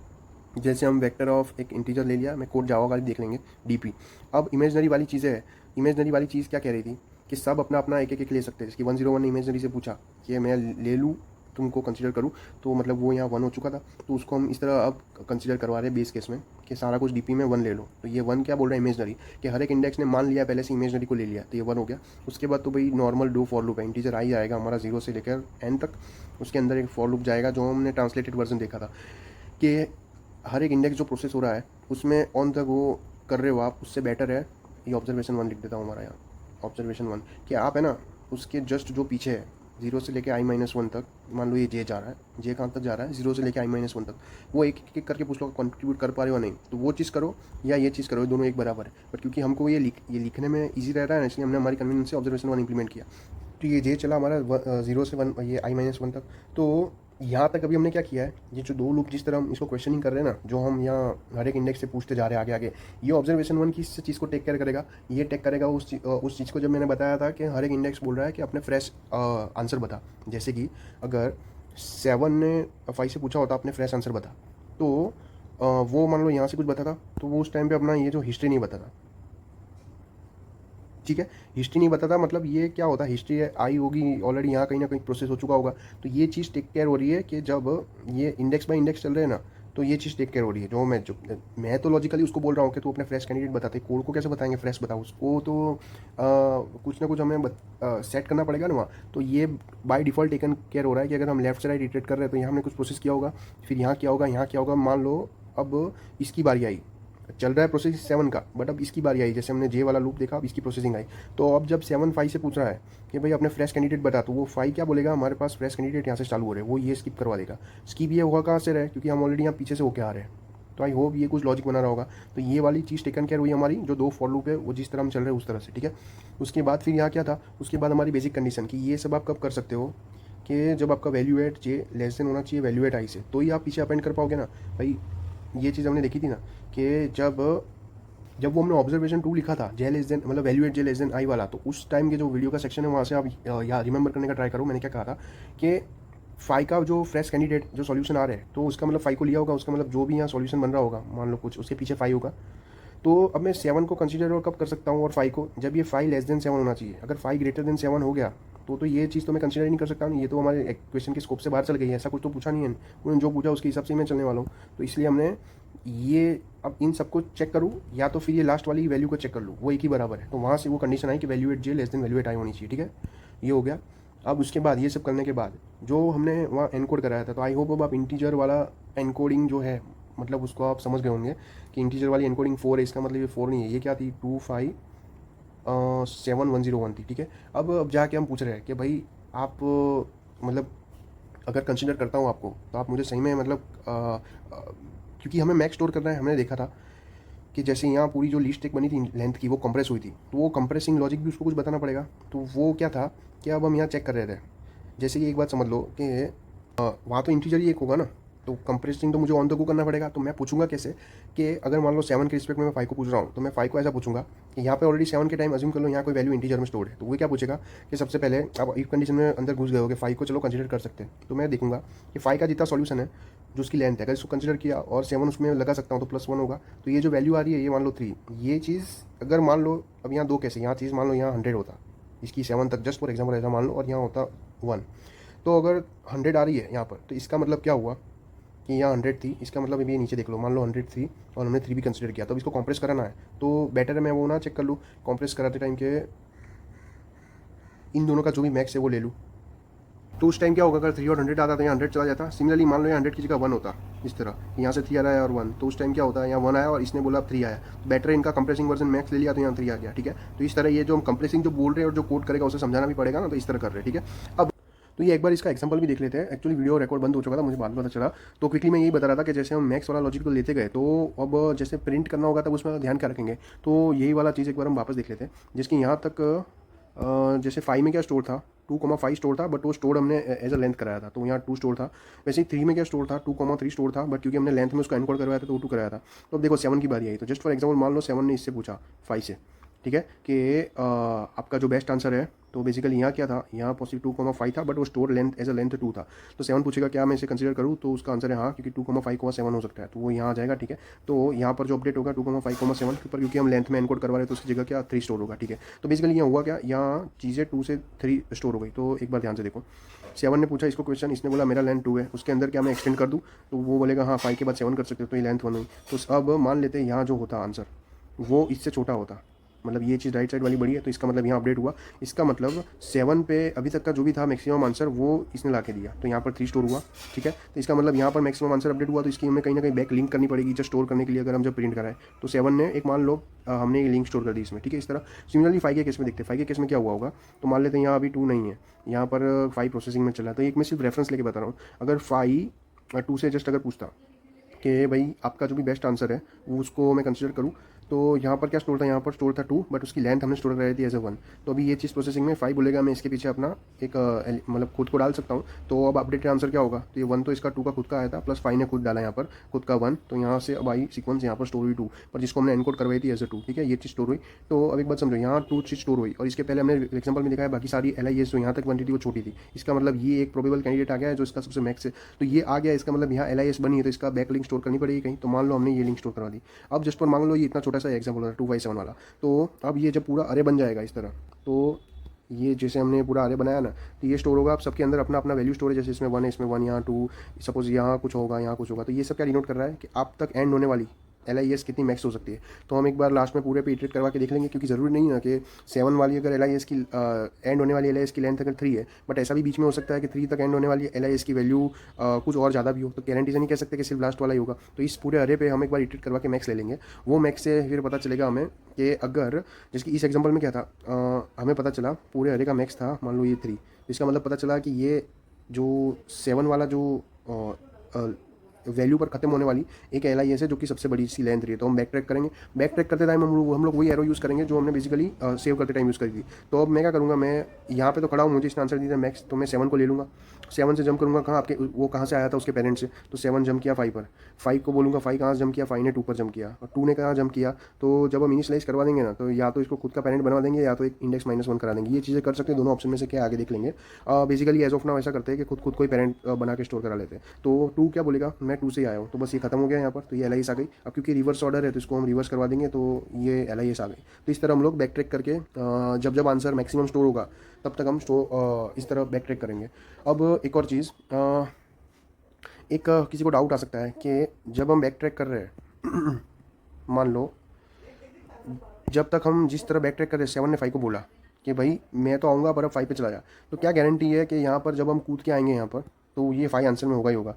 जैसे हम वेक्टर ऑफ एक इंटीजर ले लिया, मैं कोड जावा वाली देख लेंगे डीपी। अब इमेजनरी वाली चीज़ें है, इमेजनरी वाली चीज़ क्या कह रही थी कि सब अपना अपना एक एक ले सकते हैं। जैसे 101 ने इमेजनरी से पूछा कि मैं ले लूँ तुमको कंसीडर करूँ, तो मतलब वो यहाँ 1 हो चुका था, तो उसको हम इस तरह अब कंसीडर करवा रहे हैं बेस केस में कि सारा कुछ डीपी में 1 ले लो। तो ये 1 क्या बोल रहा है, इमेजनरी, कि हर एक इंडेक्स ने मान लिया पहले से इमेजनरी को ले लिया, तो ये 1 हो गया। उसके बाद तो भाई नॉर्मल डू फॉर लूप है, इंटीजर आई आएगा हमारा 0 से लेकर n तक, उसके अंदर एक फॉर लूप जाएगा, जो हमने ट्रांसलेटेड वर्जन देखा था कि हर एक इंडेक्स जो प्रोसेस हो रहा है उसमें ऑन द गो कर रहे हो आप, उससे बेटर है। ये ऑब्जर्वेशन 1 लिख देता हूँ हमारा यहाँ, ऑब्जर्वेशन 1 कि आप है ना उसके जस्ट जो पीछे है 0 से लेके i-1 तक, मान लो ये जे जा रहा है, जे कहाँ तक जा रहा है 0 से लेके i-1 तक, वो एक एक करके पूछ लो कंट्रीब्यूट कर पा रहे हो नहीं, तो वो चीज़ करो या ये चीज़ करो, दोनों एक बराबर है। बट क्योंकि हमको ये लिखने में ईजी रह रहा है ना, इसलिए हमने हमारी कन्वीनियंस से ऑब्जर्वेशन 1 इंप्लीमेंट किया। तो ये जे चला हमारा 0 से 1, ये i-1 तक। तो यहाँ तक अभी हमने क्या किया है, ये जो 2 लूप जिस तरह हम इसको क्वेश्चनिंग कर रहे हैं ना, जो हम यहाँ हर एक इंडेक्स से पूछते जा रहे हैं आगे आगे, ये ऑब्जर्वेशन 1 किस चीज़ को टेक केयर करेगा, ये टेक करेगा उस चीज़ को, जब मैंने बताया था कि हर एक इंडेक्स बोल रहा है कि अपने फ्रेश आंसर बता। जैसे कि अगर 7 ने 5 से पूछा होता आपने फ्रेश आंसर बता, तो वो मान लो यहाँ से कुछ बता था, तो वो उस टाइम पे अपना ये जो हिस्ट्री नहीं बता था, ठीक है। हिस्ट्री नहीं बता था मतलब ये क्या होता है, हिस्ट्री आई होगी ऑलरेडी, यहाँ कहीं ना कहीं प्रोसेस हो चुका होगा, तो ये चीज़ टेक केयर हो रही है कि जब ये इंडेक्स बाय इंडेक्स चल रहे हैं ना, तो ये चीज़ टेक केयर हो रही है। मैं तो लॉजिकली उसको बोल रहा हूँ कि तू अपने फ्रेश कैंडिडेट बताते, कोड को कैसे बताएंगे फ्रेश बताओ, उसको तो कुछ ना कुछ हमें सेट करना पड़ेगा ना वहाँ। तो ये बाय डिफ़ॉल्ट टेकन केयर हो रहा है कि अगर हम लेफ्ट से राइट इटरेट कर रहे हैं तो यहाँ हमने कुछ प्रोसेस किया होगा, फिर यहाँ क्या होगा, यहाँ क्या होगा। मान लो अब इसकी बारी आई, चल रहा है प्रोसेस 7 का, बट अब इसकी बारी आई, जैसे हमने जे वाला लूप देखा, अब इसकी प्रोसेसिंग आई। तो अब जब 7 5 से पूछ रहा है कि भाई अपने फ्रेश कैंडिडेट बता, तो वो 5 क्या बोलेगा, हमारे पास फ्रेश कैंडिडेट यहाँ से चालू हो रहे हैं, वो ये स्किप करवा देगा। स्किप ये होगा कहाँ से रहे, क्योंकि हम ऑलरेडी यहाँ पीछे से होके आ रहे हैं। तो आई होप ये कुछ लॉजिक बना रहा होगा। तो ये वाली चीज़ टेकन केयर हुई हमारी, जो 2 फॉर लूप है वो जिस तरह हम चल रहे हैं उस तरह से, ठीक है। उसके बाद फिर यहाँ क्या था, उसके बाद हमारी बेसिक कंडीशन कि ये सब आप कब कर सकते हो, कि जब आपका value at j less then होना चाहिए वैल्यू एट आई से, तो ही आप पीछे अपेंड कर पाओगे ना भाई। ये चीज़ हमने देखी थी ना कि जब वो हमने ऑब्जर्वेशन 2 लिखा था, जे लेस देन मतलब value at j less than i वाला, तो उस टाइम के जो वीडियो का सेक्शन है वहाँ से आप या रिमेंबर करने का ट्राई करो। मैंने क्या कहा था कि फाई का जो फ्रेश कैंडिडेट जो सॉल्यूशन आ रहे हैं, तो उसका मतलब फाई को लिया होगा, उसका मतलब जो भी यहाँ सॉल्यूशन बन रहा होगा, मान लो कुछ उसके पीछे फाई होगा। तो अब मैं 7 को कंसीडर और कब कर सकता हूँ, और 5 को जब ये 5 लेस देन 7 होना चाहिए। अगर 5 ग्रेटर देन 7 हो गया तो ये चीज़ तो मैं कंसीडर ही नहीं कर सकता। ये तो हमारे क्वेश्चन के स्कोप से बाहर चल गई है, ऐसा कुछ तो पूछा नहीं है, उन्होंने जो पूछा उसके हिसाब से मैं चलने वाला हूँ। तो इसलिए हमने ये अब इन सबको चेक करूँ या तो फिर ये लास्ट वाली वैल्यू को चेक कर लूँ, वो एक ही बराबर है। तो वहाँ से वो कंडीशन आई कि value at j less than value eight आई होनी चाहिए, ठीक है। ये हो गया। अब उसके बाद ये सब करने के बाद जो हमने वहाँ एनकोड कराया था, तो आई होप अब आप इंटीजर वाला एनकोडिंग जो है, मतलब उसको आप समझ गए होंगे कि इंटीजर वाली एनकोडिंग 4 है, इसका मतलब ये 4 नहीं है, ये क्या थी 257 101 थी, ठीक है। अब जाके हम पूछ रहे हैं कि भाई आप मतलब अगर कंसिडर करता हूँ आपको, तो आप मुझे सही में मतलब क्योंकि हमें मैक्स स्टोर करना है। हमने देखा था कि जैसे यहाँ पूरी जो लिस्ट एक बनी थी लेंथ की, वो कंप्रेस हुई थी, तो वो कंप्रेसिंग लॉजिक भी उसको कुछ बताना पड़ेगा। तो वो क्या था कि अब हम यहाँ चेक कर रहे थे, जैसे कि एक बात समझ लो कि वहाँ तो इंटीजर ही एक होगा ना, तो कंप्रेसिंग तो मुझे ऑन द गो करना पड़ेगा। तो मैं पूछूंगा कैसे कि अगर मान लो 7 के रिस्पेक्ट में मैं 5 को पूछ रहा हूँ, तो मैं 5 को ऐसा पूछूंगा कि यहाँ पे ऑलरेडी 7 के टाइम अज्यूम कर लो यहाँ कोई वैल्यू इंटीजर में स्टोर्ड है। तो वो क्या पूछेगा कि सबसे पहले आप इफ कंडीशन में अंदर घुस गए हो कि 5 को चलो कंसिडर कर सकते हैं, तो मैं देखूंगा कि 5 का जितना सॉल्यूशन है जो उसकी लेंथ है, अगर इसको कंसिडर किया और 7 उसमें लगा सकता हूँ तो +1 होगा। तो ये जो वैल्यू आ रही है ये मान लो 3, ये चीज़ अगर मान लो अब यहाँ 2 कैसे, यहाँ चीज़ मान लो यहाँ 100 होता, इसकी 7 तक जस्ट फॉर एग्जाम्पल ऐसा मान लो, और यहाँ होता 1। तो अगर 100 आ रही है यहाँ पर, तो इसका मतलब क्या हुआ कि यहाँ 100 थी, इसका मतलब अभी नीचे देख लो, मान लो 100 थी और हमने 3 भी कंसिडर किया, तो अब इसको कॉम्प्रेस कराना है। तो बेटर है मैं वो ना चेक कर लूँ कॉम्प्रेस कराते टाइम के इन दोनों का जो भी मैक्स है वो ले लूँ। तो उस टाइम क्या होगा, अगर 3 और 100 आता तो यहाँ 100 चला जाता। सिमिलरली मान लो यहाँ 100 की जगह 1 होता, इस तरह यहाँ से 3 आ रहा है और 1, तो उस टाइम क्या होता है, यहाँ 1 आया और इसने बोला 3 आया। बेटर इनका कंप्रेसिंग वर्जन मैक्स ले लिया तो यहाँ 3 आ गया, ठीक है। तो इस तरह ये जो हम कंप्रेसिंग जो बोल रहे हैं और जो कोड करेगा उसे समझाना भी पड़ेगा ना, तो इस तरह कर रहे हैं, ठीक है। अब तो ये एक बार इसका एग्जांपल भी देख लेते हैं। एक्चुअली वीडियो रिकॉर्ड बंद हो चुका था, मुझे बाद में पता चला। तो क्विकली मैं यही बता रहा था कि जैसे हम मैक्स वाला लॉजिक को लेते गए, तो अब जैसे प्रिंट करना होगा तब उसमें ध्यान क्या रखेंगे। तो यही वाला चीज़ एक बार हम वापस देख लेते हैं, जिसकी यहाँ तक जैसे 5 में क्या स्टोर था 2,5 स्टोर था, बट वो स्टोर हमने एज अ लेंथ कराया था, तो यहाँ 2 स्टोर था। वैसे ही 3 में क्या स्टोर था 2,3 स्टोर था, बट क्योंकि हमने लेंथ में उसको एनकोड करवाया था तो 2 कराया था। तो अब देखो 7 की बारी आई, तो जस्ट फॉर एग्जाम्पल मान लो 7 ने इससे पूछा 5 से, ठीक है, कि आपका जो बेस्ट आंसर है, तो बेसिकली यहाँ क्या था, यहाँ पॉसिबल 2,5 था, बट वो store length as a length 2 था। तो 7 पूछेगा क्या मैं इसे कंसीडर करूँ, तो उसका आंसर है हाँ, क्योंकि 2,5 को 7 हो सकता है, तो वो यहाँ आ जाएगा, ठीक है। तो यहाँ पर जो अपडेट होगा 2,5 7 पर, क्योंकि हम लेंथ में एनकोड करवा रहे हैं तो उसकी जगह क्या 3 स्टोर होगा, ठीक है। तो बेसिकली यहाँ हुआ क्या, यहाँ चीज़ें 2 से 3 स्टोर हो गई। तो एक बार ध्यान से देखो, 7 ने पूछा इसको क्वेश्चन, इसने बोला मेरा लेंथ 2 है, उसके अंदर क्या मैं एक्सटेंड कर दूँ, तो वो बोलेगा हाँ 5 के बाद 7 कर सकते हो, तो ये लेंथ 1 हुई। तो अब मान लेते हैं यहाँ जो होता आंसर वो इससे छोटा होता, मतलब ये चीज़ राइट साइड वाली बड़ी है, तो इसका मतलब यहाँ अपडेट हुआ। इसका मतलब 7 पे अभी तक का जो भी था मैक्सिमम आंसर वो इसने ला के दिया, तो यहाँ पर 3 स्टोर हुआ, ठीक है। तो इसका मतलब यहाँ पर मैक्सिमम आंसर अपडेट हुआ, तो इसकी हमें कहीं ना कहीं बैक लिंक करनी पड़ेगी जस्ट स्टोर करने के लिए, अगर हम जब प्रिंट कराए। तो 7 ने एक मान लो हमने ये लिंक स्टोर कर दी इसमें, ठीक है। इस तरह सिमिलरली 5 के केस में देखते हैं, 5 के केस में क्या हुआ होगा। तो मान लेते हैं यहाँ अभी 2 नहीं है, यहाँ पर 5 प्रोसेसिंग में चला है। तो एक मैं सिर्फ रेफरेंस लेके बता रहा हूँ, अगर 5 2 से जस्ट अगर पूछता कि भाई आपका जो भी बेस्ट आंसर है वो उसको मैं कंसिडर करूँ, तो यहाँ पर क्या स्टोर था, यहाँ पर स्टोर था 2, बट उसकी लेंथ हमने स्टोर कराई थी एज ए 1। तो अभी ये चीज़ प्रोसेसिंग में 5 बोलेगा, मैं इसके पीछे अपना एक मतलब खुद को डाल सकता हूँ। तो अब अपडेटेड आंसर क्या होगा, तो ये 1 तो इसका 2 का खुद का आया था, प्लस 5 ने खुद डाला यहाँ पर खुद का 1, तो यहाँ से अब आई सीक्वेंस यहाँ पर स्टोर हुई 2, पर जिसको हमने एनकोड करवाई थी एज ए 2, ठीक है, ये चीज़ स्टोर हुई। तो अब एक बात समझो, यहाँ 2 चीज़ स्टोर हुई, और इसके पहले हमने एग्जाम्पल में दिखाया बाकी सारी LIS जो यहाँ तक क्वांटिटी वो छोटी थी। इसका मतलब ये एक प्रोबेबल कैंडिडेट आ गया है जो इसका सबसे मैक्स है, तो ये आ गया, इसका मतलब यहाँ LIS बनी है, तो इसका बैक लिंक स्टोर करनी पड़ेगी कहीं। तो मान लो हमने ये लिंक स्टोर करा दी। अब जस्ट पर मान लो ये इतना छोटा सा एग्जाम्पल हो रहा है 257 वाला, तो अब ये जब पूरा अरे बन जाएगा इस तरह, तो ये जैसे हमने पूरा अरे बनाया ना, तो ये स्टोर होगा। अब सबके अंदर अपना अपना वैल्यू स्टोर है, जैसे इसमें 1 है, इसमें 1, यहाँ 2, सपोज यहाँ कुछ होगा, यहाँ कुछ होगा। तो ये सब क्या डिनोट कर रहा है कि आप तक एंड होने वाली LIS कितनी मैक्स हो सकती है। तो हम एक बार लास्ट में पूरे पे इटरेट करवा के देख लेंगे, क्योंकि ज़रूरी नहीं है कि 7 वाली अगर LIS की एंड होने वाली LIS की लेंथ अगर 3 है, बट ऐसा भी बीच में हो सकता है कि 3 तक एंड होने वाली LIS की वैल्यू कुछ और ज़्यादा भी हो। तो गारंटी से नहीं कह सकते कि सिर्फ लास्ट वाला ही होगा। तो इस पूरे अरे पे हम एक बार इटरेट करवा के मैक्स ले लेंगे। वो मैक्स से फिर पता चलेगा हमें कि अगर जैसे इस एग्जाम्पल में क्या था, हमें पता चला पूरे अरे का मैक्स था मान लो ये 3, इसका मतलब पता चला कि ये जो 7 वाला जो वैल्यू पर खत्म होने वाली एक LIS है जो कि सबसे बड़ी सी लेंथ रही है। तो हम बैक ट्रैक करेंगे, बैक ट्रैक करते टाइम हम लोग वही एरो यूज़ करेंगे जो हमने बेसिकली सेव करते टाइम यूज़ करी थी। तो अब मैं क्या करूँगा, मैं यहाँ पे तो खड़ा हूँ, मुझे इसने आंसर दिया था मैक्स, तो मैं 7 को ले लूँगा। 7 से जंप करूँगा कहाँ, आपके वो कहाँ से आया था उसके पेरेंट से, तो 7 जंप किया 5 पर, 5 को बोलूँगा 5 कहाँ से जंप किया, 5 ने 2 पर जंप किया, और 2 ने कहाँ जंप किया। तो जब हम इनिशियलाइज करवा देंगे ना, तो या तो इसको खुद का पेरेंट बनवा देंगे या तो एक इंडेक्स -1 करा देंगे। ये चीज़ें कर सकते हैं, दोनों ऑप्शन में से क्या आगे देख लेंगे। बेसिकली एज ऑफ नाउ ऐसा करते हैं कि खुद को ही पेरेंट बना के स्टोर करा लेते हैं। तो 2 क्या बोलेगा, मैं 2 से ही आया हूँ, तो बस ये खत्म हो गया यहाँ पर। तो ये LIS आ गई। अब क्योंकि रिवर्स ऑर्डर है तो इसको हम रिवर्स करवा देंगे, तो ये LIS आ गई। तो इस तरह हम लोग बैक ट्रैक करके जब जब आंसर मैक्सिमम स्टोर होगा तब तक हम इस तरह बैक ट्रैक करेंगे। अब एक और चीज़, किसी को डाउट आ सकता है कि जब हम बैक ट्रैक कर रहे हैं मान लो जब तक हम जिस तरह बैक ट्रैक कर रहे हैं, 7 ने 5 को बोला कि भाई मैं तो आऊँगा पर अब 5 पे चला जा, तो क्या गारंटी है कि यहाँ पर जब हम कूद के आएंगे यहाँ पर तो ये 5 आंसर में होगा ही होगा।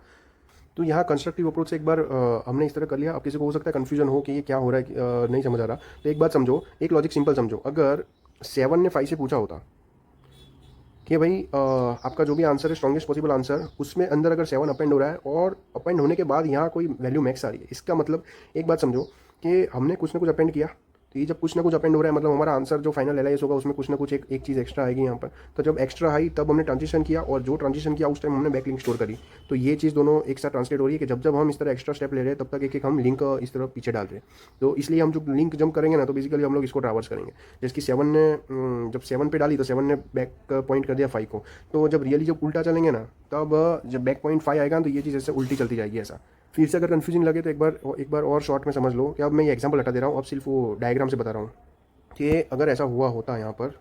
तो यहाँ कंस्ट्रक्टिव अप्रोच से एक बार हमने इस तरह कर लिया। अब किसी को हो सकता है कन्फ्यूजन हो कि ये क्या हो रहा है, नहीं समझ आ रहा। तो एक बात समझो, एक लॉजिक सिंपल समझो, अगर 7 ने 5 से पूछा होता कि भाई आपका जो भी आंसर है स्ट्रॉन्गेस्ट पॉसिबल आंसर, उसमें अंदर अगर 7 अपेंड हो रहा है और अपेंड होने के बाद यहाँ कोई वैल्यू मैक्स आ रही है, इसका मतलब एक बात समझो कि हमने कुछ ना कुछ अपेंड किया। तो ये जब कुछ ना कुछ अपेंड हो रहा है मतलब हमारा आंसर जो फाइनल LIS होगा उसमें कुछ ना कुछ एक चीज़ एक्स्ट्रा आएगी यहाँ पर। तो जब एक्स्ट्रा आई तब हमने ट्रांजिशन किया, और जो ट्रांजिशन किया उस टाइम हमने बैकलिंक स्टोर करी। तो ये चीज़ दोनों एक साथ ट्रांसलेट हो रही है कि जब जब हम इस तरह एक्स्ट्रा स्टेप ले रहे हैं तब तक एक हम लिंक इस तरह पीछे डाल रहे हैं। तो इसलिए हम जो लिंक जंप करेंगे ना, तो बेसिकली हम लोग इसको ट्रावर्स करेंगे। जैसे कि 7 ने जब 7 पे डाली तो 7 ने बैक पॉइंट कर दिया 5 को, तो जब रियली जब उल्टा चलेंगे ना, तब जब बैक पॉइंट 5 आएगा तो ये चीज़ ऐसे उल्टी चलती जाएगी ऐसा। फिर से अगर कन्फ्यूजन लगे तो एक बार और शॉर्ट में समझ लो कि अब मैं ये एग्जाम्पल हटा दे रहा हूँ, अब सिर्फ वो डायग्राम से बता रहा हूँ कि अगर ऐसा हुआ होता यहाँ पर,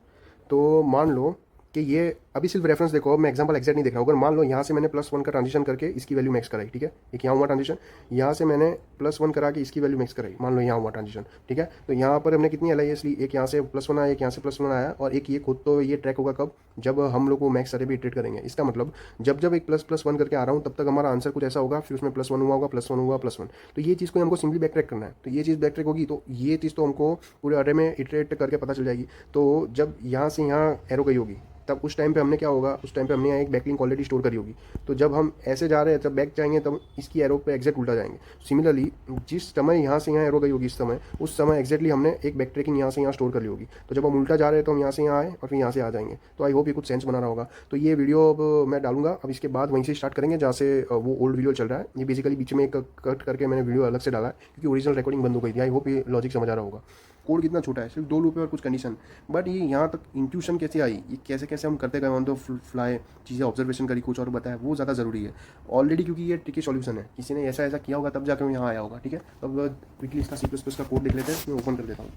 तो मान लो कि ये अभी सिर्फ रेफरेंस देखो, अब मैं एग्जांपल एग्जैक्ट नहीं देख रहा हूँ। अगर मान लो यहाँ से मैंने +1 का ट्रांजिशन करके इसकी वैल्यू मैक्स कराई, ठीक है, एक यहाँ हुआ ट्रांजिशन, यहाँ से मैंने +1 करा के इसकी वैल्यू मैक्स कराई, मान लो यहाँ हुआ ट्रांजिशन, ठीक है। तो यहाँ पर हमने कितनी LIS ली, एक यहाँ से +1 आया, एक यहाँ से +1 आया, और एक ये खुद। तो ये ट्रैक होगा कब, जब हम लोग वो मैक्स अरे भी इटरेट करेंगे। इसका मतलब जब जब एक ++1 करके आ रहा हूँ तब तक हमारा आंसर कुछ ऐसा होगा, फिर उसमें +1 हुआ होगा, +1 हुआ, +1। तो ये चीज़ को हमको सिंपली बैक ट्रैक करना है। तो ये चीज़ बैक ट्रैक होगी तो ये चीज़ तो हमको पूरे अरे में इटरेट करके पता चल जाएगी। तो जब यहाँ से यहाँ एरो गई होगी तब उस टाइम पे हमने क्या होगा, उस टाइम पे हमने यहाँ एक बैकलिंक ऑलरेडी स्टोर करी होगी। तो जब हम ऐसे जा रहे हैं तब बैक जाएंगे तब इसकी एरो पे एग्जैक्ट उल्टा जाएंगे। सिमिलरली जिस समय यहाँ से यहाँ एरो गई होगी उस समय एग्जैक्टली हमने एक बैक ट्रैकिंग यहाँ से यहाँ स्टोर कर ली होगी। तो जब हम उल्टा जा रहे हैं तो हम यहाँ से यहाँ आए और फिर यहाँ से आ जाएंगे। तो आई होप ये कुछ सेंस बना रहा होगा। तो ये वीडियो अब मैं डालूंगा, अब इसके बाद वहीं से स्टार्ट करेंगे जहाँ से वो ओल्ड वीडियो चल रहा है। ये बेसिकली बीच में एक कट करके मैंने वीडियो अलग से डाला है क्योंकि ओरिजिनल रिकॉर्डिंग बंद हो गई थी। आई होप ये लॉजिक समझ आ रहा होगा। कोड कितना छोटा है, सिर्फ 2 लूप है और कुछ कंडीशन, बट ये यहाँ तक इंट्यूशन कैसे आई, ये कैसे कैसे हम करते गए ऑन द फ्लाई, चीज़ें ऑब्जर्वेशन करी, कुछ और बताया, वो ज़्यादा ज़रूरी है ऑलरेडी, क्योंकि ये ट्रिकी सॉल्यूशन है। किसी ने ऐसा किया होगा तब जाकर यहाँ आया होगा। ठीक है, अब क्विकली इसका C++ का कोड देख लेते हैं। मैं ओपन कर देता हूँ।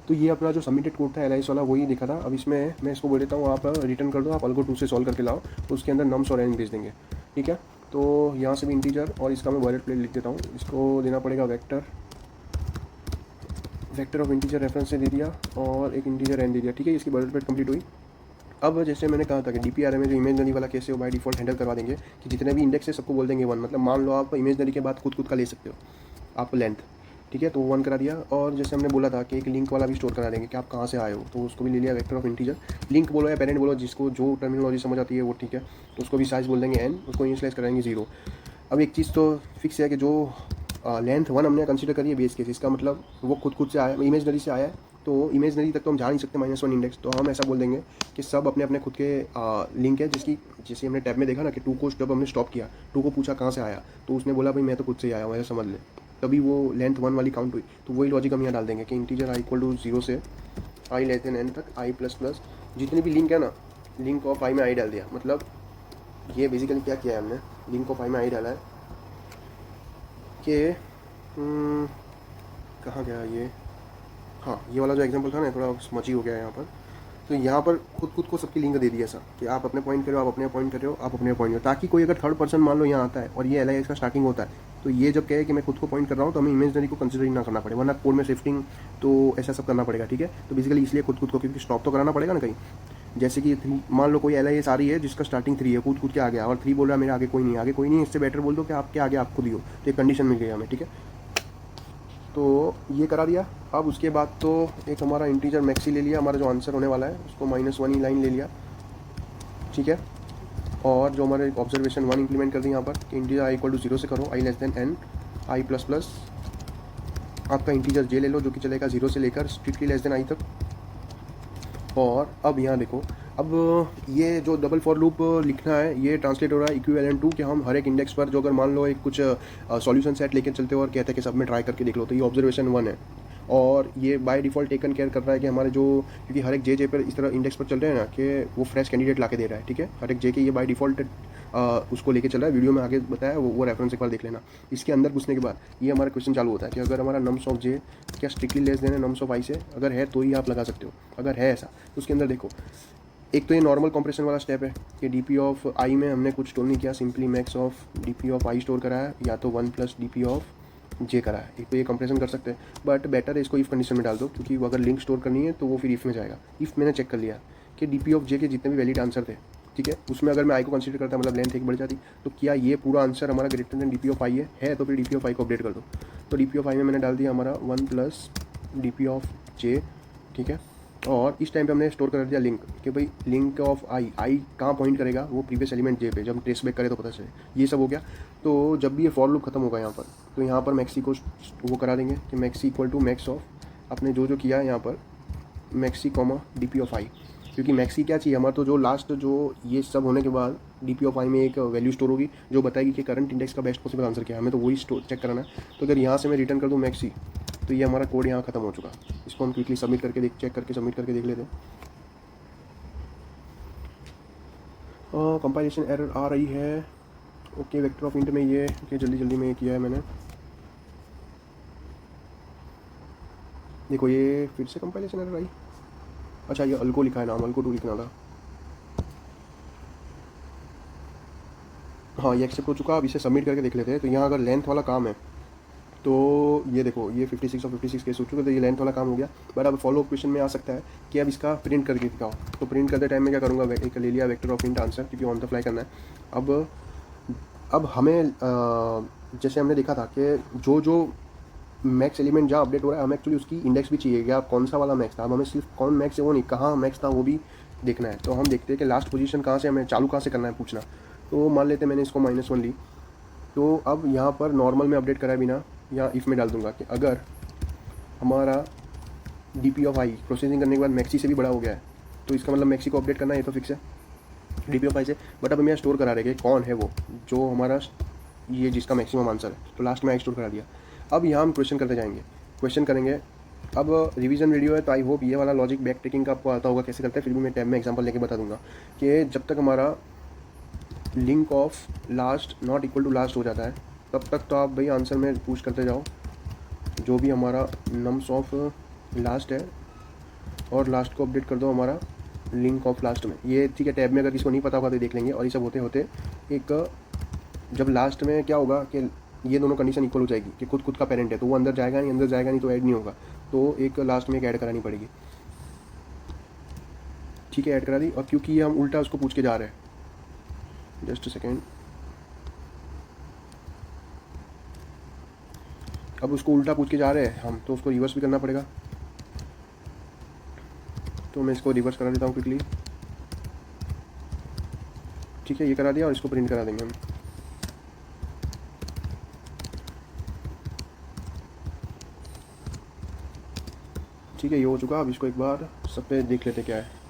तो ये अपना जो सबमिटेड कोड था LIS वाला वही दिखा था। अब इसमें मैं इसको बोल देता हूँ आप रिटर्न कर दो, आप algo 2 से सॉल्व करके लाओ, तो उसके अंदर नम्स और एन भेज देंगे। ठीक है, तो यहाँ से भी इंटीजर और इसका मैं बॉयलर प्लेट लिख देता हूँ। इसको देना पड़ेगा वेक्टर ऑफ इंटीजर रेफरेंस से दे दिया और एक इंटीजर एन दे दिया। ठीक है, इसकी बॉयलर प्लेट कंप्लीट हुई। अब जैसे मैंने कहा था कि DPRM में जो इमेजनरी वाला केस है वो बाय डिफॉल्ट हैंडल करवा देंगे कि जितने भी इंडेक्स है सबको बोल देंगे 1। मतलब मान लो आप इमेजनरी के बाद खुद का ले सकते हो आप लेंथ। ठीक है, तो 1 करा दिया। और जैसे हमने बोला था कि एक लिंक वाला भी स्टोर करा देंगे कि आप कहाँ से आए हो, तो उसको भी ले लिया वेक्टर ऑफ इंटीजर। लिंक बोलो या पेरेंट बोलो, जिसको जो टर्मिनोलॉजी समझ आती है वो ठीक है। तो उसको भी साइज बोल देंगे n, उसको इनिशियलाइज कराएंगे 0। अब एक चीज़ तो फिक्स है कि जो लेंथ 1 हमने कंसिडर करी है बेस केस, इसका मतलब वो खुद से आया, इमेजनरी से आया है, तो इमेजनरी तक तो हम जा नहीं सकते -1 इंडेक्स, तो हम ऐसा बोल देंगे कि सब अपने अपने खुद के लिंक है, जिसकी जैसे हमने टैब में देखा ना कि 2 को जब हमने स्टॉप किया, 2 को पूछा कहाँ से आया, तो उसने बोला भाई मैं तो खुद से ही आया हूँ, ऐसा समझ ले, तभी वो लेंथ 1 वाली काउंट हुई। तो वही लॉजिक हम यहाँ डाल देंगे कि इंटीजर i = 0 से i लेस देन n तक i ++ जितने भी लिंक है ना, लिंक ऑफ i में i डाल दिया। मतलब ये बेसिकली क्या किया है हमने, लिंक ऑफ i में i डाला है कि कहाँ गया ये, हाँ ये वाला जो एग्जांपल था ना थोड़ा स्मची हो गया है यहाँ पर। तो यहाँ पर खुद को सबकी लिंक दे दी ऐसा कि आप अपने पॉइंट कर रहे हो, आप अपने पॉइंट कर रहे हो, आप अपने पॉइंट करो, ताकि कोई अगर थर्ड पर्सन मान लो यहाँ आता है और ये LIS का स्टार्टिंग होता है, तो ये जब कहे कि मैं खुद को पॉइंट कर रहा हूँ तो हमें इमेजनरी को कंसिडर ही ना करना पड़े, वरना कोड में शिफ्टिंग तो ऐसा सब करना पड़ेगा। ठीक है, तो बेसिकली इसलिए खुद को, क्योंकि स्टॉप तो कराना पड़ेगा ना कहीं। जैसे कि 3 मान लो कोई LIS आ रही है जिसका स्टार्टिंग 3 है, कूद के आ गया और 3 बोल रहा है मेरे आगे कोई नहीं है, इससे बेटर बोल दो कि आपके आगे आप खुद ही हो, तो एक कंडीशन मिल गई हमें। ठीक है, तो ये करा दिया। अब उसके बाद तो एक हमारा इंटीजर मैक्सी ले लिया, हमारा जो आंसर होने वाला है उसको -1 ही लाइन ले लिया। ठीक है, और जो हमारे ऑब्जर्वेशन 1 इंप्लीमेंट कर दी यहाँ पर कि इंटीजर i = 0 से करो, i less than n, i++ आपका इंटीजर j ले लो जो कि चलेगा 0 से लेकर स्ट्रिक्टली लेस देन i तक। और अब यहाँ देखो, अब ये जो डबल फॉर लूप लिखना है ये ट्रांसलेट हो रहा है इक्विवेलेंट टू कि हम हर एक इंडेक्स पर जो अगर मान लो एक कुछ सॉल्यूशन सेट लेके चलते हो और कहते हैं कि सब में ट्राई करके देख लो, तो ये ऑब्जर्वेशन 1 है। और ये बाय डिफ़ॉल्ट टेकन केयर कर रहा है कि हमारे जो, क्योंकि हर एक जे पर इस तरह इंडेक्स पर चल रहे हैं ना कि वो फ्रेश कैंडिडेट ला के दे रहा है। ठीक है, हर एक जे के ये बाय डिफ़ॉल्ट उसको लेके चल रहा है, वीडियो में आगे बताया वो रेफरेंस एक बार देख लेना। इसके अंदर घुसने के बाद ये हमारा क्वेश्चन चालू होता है कि अगर हमारा नम्स ऑफ जे क्या स्ट्रिक्टली लेस देन है नम्स ऑफ i से, अगर है तो ही आप लगा सकते हो। अगर है ऐसा तो उसके अंदर देखो, एक तो ये नॉर्मल कंप्रेशन वाला स्टेप है कि dp ऑफ i में हमने कुछ स्टोर नहीं किया, simply max of dp of i store करा है, या तो 1 + dp ऑफ j करा है। एक तो ये कंप्रेशन कर सकते हैं, बट बेटर है इसको इफ़ कंडीशन में डाल दो, क्योंकि अगर लिंक स्टोर करनी है तो वो फिर इफ़ में जाएगा। इफ़ मैंने चेक कर लिया कि dp ऑफ j के जितने भी वैलिड आंसर थे, ठीक है, उसमें अगर मैं i को कंसीडर करता मतलब लेंथ एक बढ़ जाती, तो क्या ये पूरा आंसर हमारा greater than dp of i है तो फिर dp ऑफ i को अपडेट कर दो। तो dp ऑफ i में मैंने डाल दिया हमारा 1 + dp ऑफ j। ठीक है, और इस टाइम पे हमने स्टोर कर दिया लिंक कि भाई लिंक ऑफ आई कहाँ पॉइंट करेगा, वो प्रीवियस एलिमेंट जे पे, जब ट्रेस बैक करे तो पता चले। ये सब हो गया। तो जब भी ये फॉर लूप खत्म होगा यहाँ पर, तो यहाँ पर मैक्सी को वो करा देंगे कि मैक्सी = मैक्स ऑफ आपने जो किया है यहाँ पर मैक्सी dp ऑफ i, क्योंकि मैक्सी क्या चाहिए हमारा, तो जो लास्ट जो ये सब होने के बाद dp ऑफ i में एक वैल्यू स्टोर होगी जो बताएगी कि करंट इंडेक्स का बेस्ट पॉसिबल आंसर क्या है, हमें तो वही स्टोर चेक कराना है। तो अगर यहाँ से मैं रिटर्न कर दूँ मैक्सी, तो ये हमारा कोड यहाँ खत्म हो चुका। इसको हम क्विकली सबमिट करके चेक करके सबमिट करके देख लेते हैं। कंपाइलेशन एरर आ रही है। ओके, वेक्टर ऑफ इंट में ये जल्दी में किया है मैंने। देखो ये फिर से कंपाइलेशन एरर आई। अच्छा, ये अल्को लिखा है नाम, अल्को 2 लिखना था। हाँ, ये एक्सेप्ट हो चुका। अब इसे सबमिट करके देख लेते हैं। तो यहाँ अगर लेंथ वाला काम है तो ये देखो ये 56 और 56 केस हो चुके, तो ये लेंथ वाला काम हो गया। बट अब फॉलो क्वेश्चन में आ सकता है कि अब इसका प्रिंट करके दिखाओ। तो प्रिंट करते टाइम में क्या करूँगा, एक ले लिया वेक्टर ऑफ इंट आंसर, क्योंकि ऑन द फ्लाई करना है। अब हमें जैसे हमने देखा था कि जो मैक्स एलिमेंट जहाँ अपडेट हो रहा है, हमें एक्चुअली उसकी इंडेक्स भी चाहिए, क्या कौन सा वाला मैक्स था। अब हमें सिर्फ कौन मैक्स है वो नहीं, कहाँ मैक्स था वो भी देखना है। तो हम देखते हैं कि लास्ट पोजीशन कहाँ से हमें चालू कहाँ से करना है पूछना। तो मान लेते हैं मैंने इसको -1 ली, तो अब यहाँ पर नॉर्मल में अपडेट कराए बिना यहाँ इफ़ में डाल दूंगा कि अगर हमारा dp ऑफ i प्रोसेसिंग करने के बाद मैक्सी से भी बड़ा हो गया है, तो इसका मतलब मैक्सी को अपडेट करना है, ये तो फिक्स है dp ऑफ i से। बट अब हम यहाँ स्टोर करा रहे हैं कौन है वो जो हमारा ये जिसका मैक्सिमम आंसर है, तो लास्ट में आई स्टोर करा दिया। अब यहाँ हम क्वेश्चन करते जाएंगे, क्वेश्चन करेंगे। अब रिवीजन वीडियो है तो आई होप ये वाला लॉजिक बैक ट्रेकिंग का आपको आता होगा कैसे करते हैं, फिर भी मैं टैब में एग्जांपल लेके बता दूंगा कि जब तक हमारा link of last not equal to last हो जाता है, तब तक तो आप भाई आंसर में पूछ करते जाओ जो भी हमारा नम्स ऑफ लास्ट है, और लास्ट को अपडेट कर दो हमारा लिंक ऑफ लास्ट में। ये ठीक है, टैब में अगर किसी को नहीं पता होगा तो देख लेंगे। और ये सब होते होते एक जब लास्ट में क्या होगा कि ये दोनों कंडीशन इक्वल हो जाएगी कि खुद का पेरेंट है, तो वो अंदर जाएगा नहीं तो ऐड नहीं होगा, तो एक लास्ट में एक ऐड करानी पड़ेगी। ठीक है, ऐड करा दी। और क्योंकि हम उल्टा उसको पूछ के जा रहे हैं, जस्ट सेकेंड, अब उसको उल्टा पूछ के जा रहे हैं हम, तो उसको रिवर्स भी करना पड़ेगा। तो मैं इसको रिवर्स करा देता हूँ क्विकली। ठीक है, ये करा दिया और इसको प्रिंट करा देंगे हम। ठीक है, ये हो चुका। अब इसको एक बार सब पे देख लेते क्या है।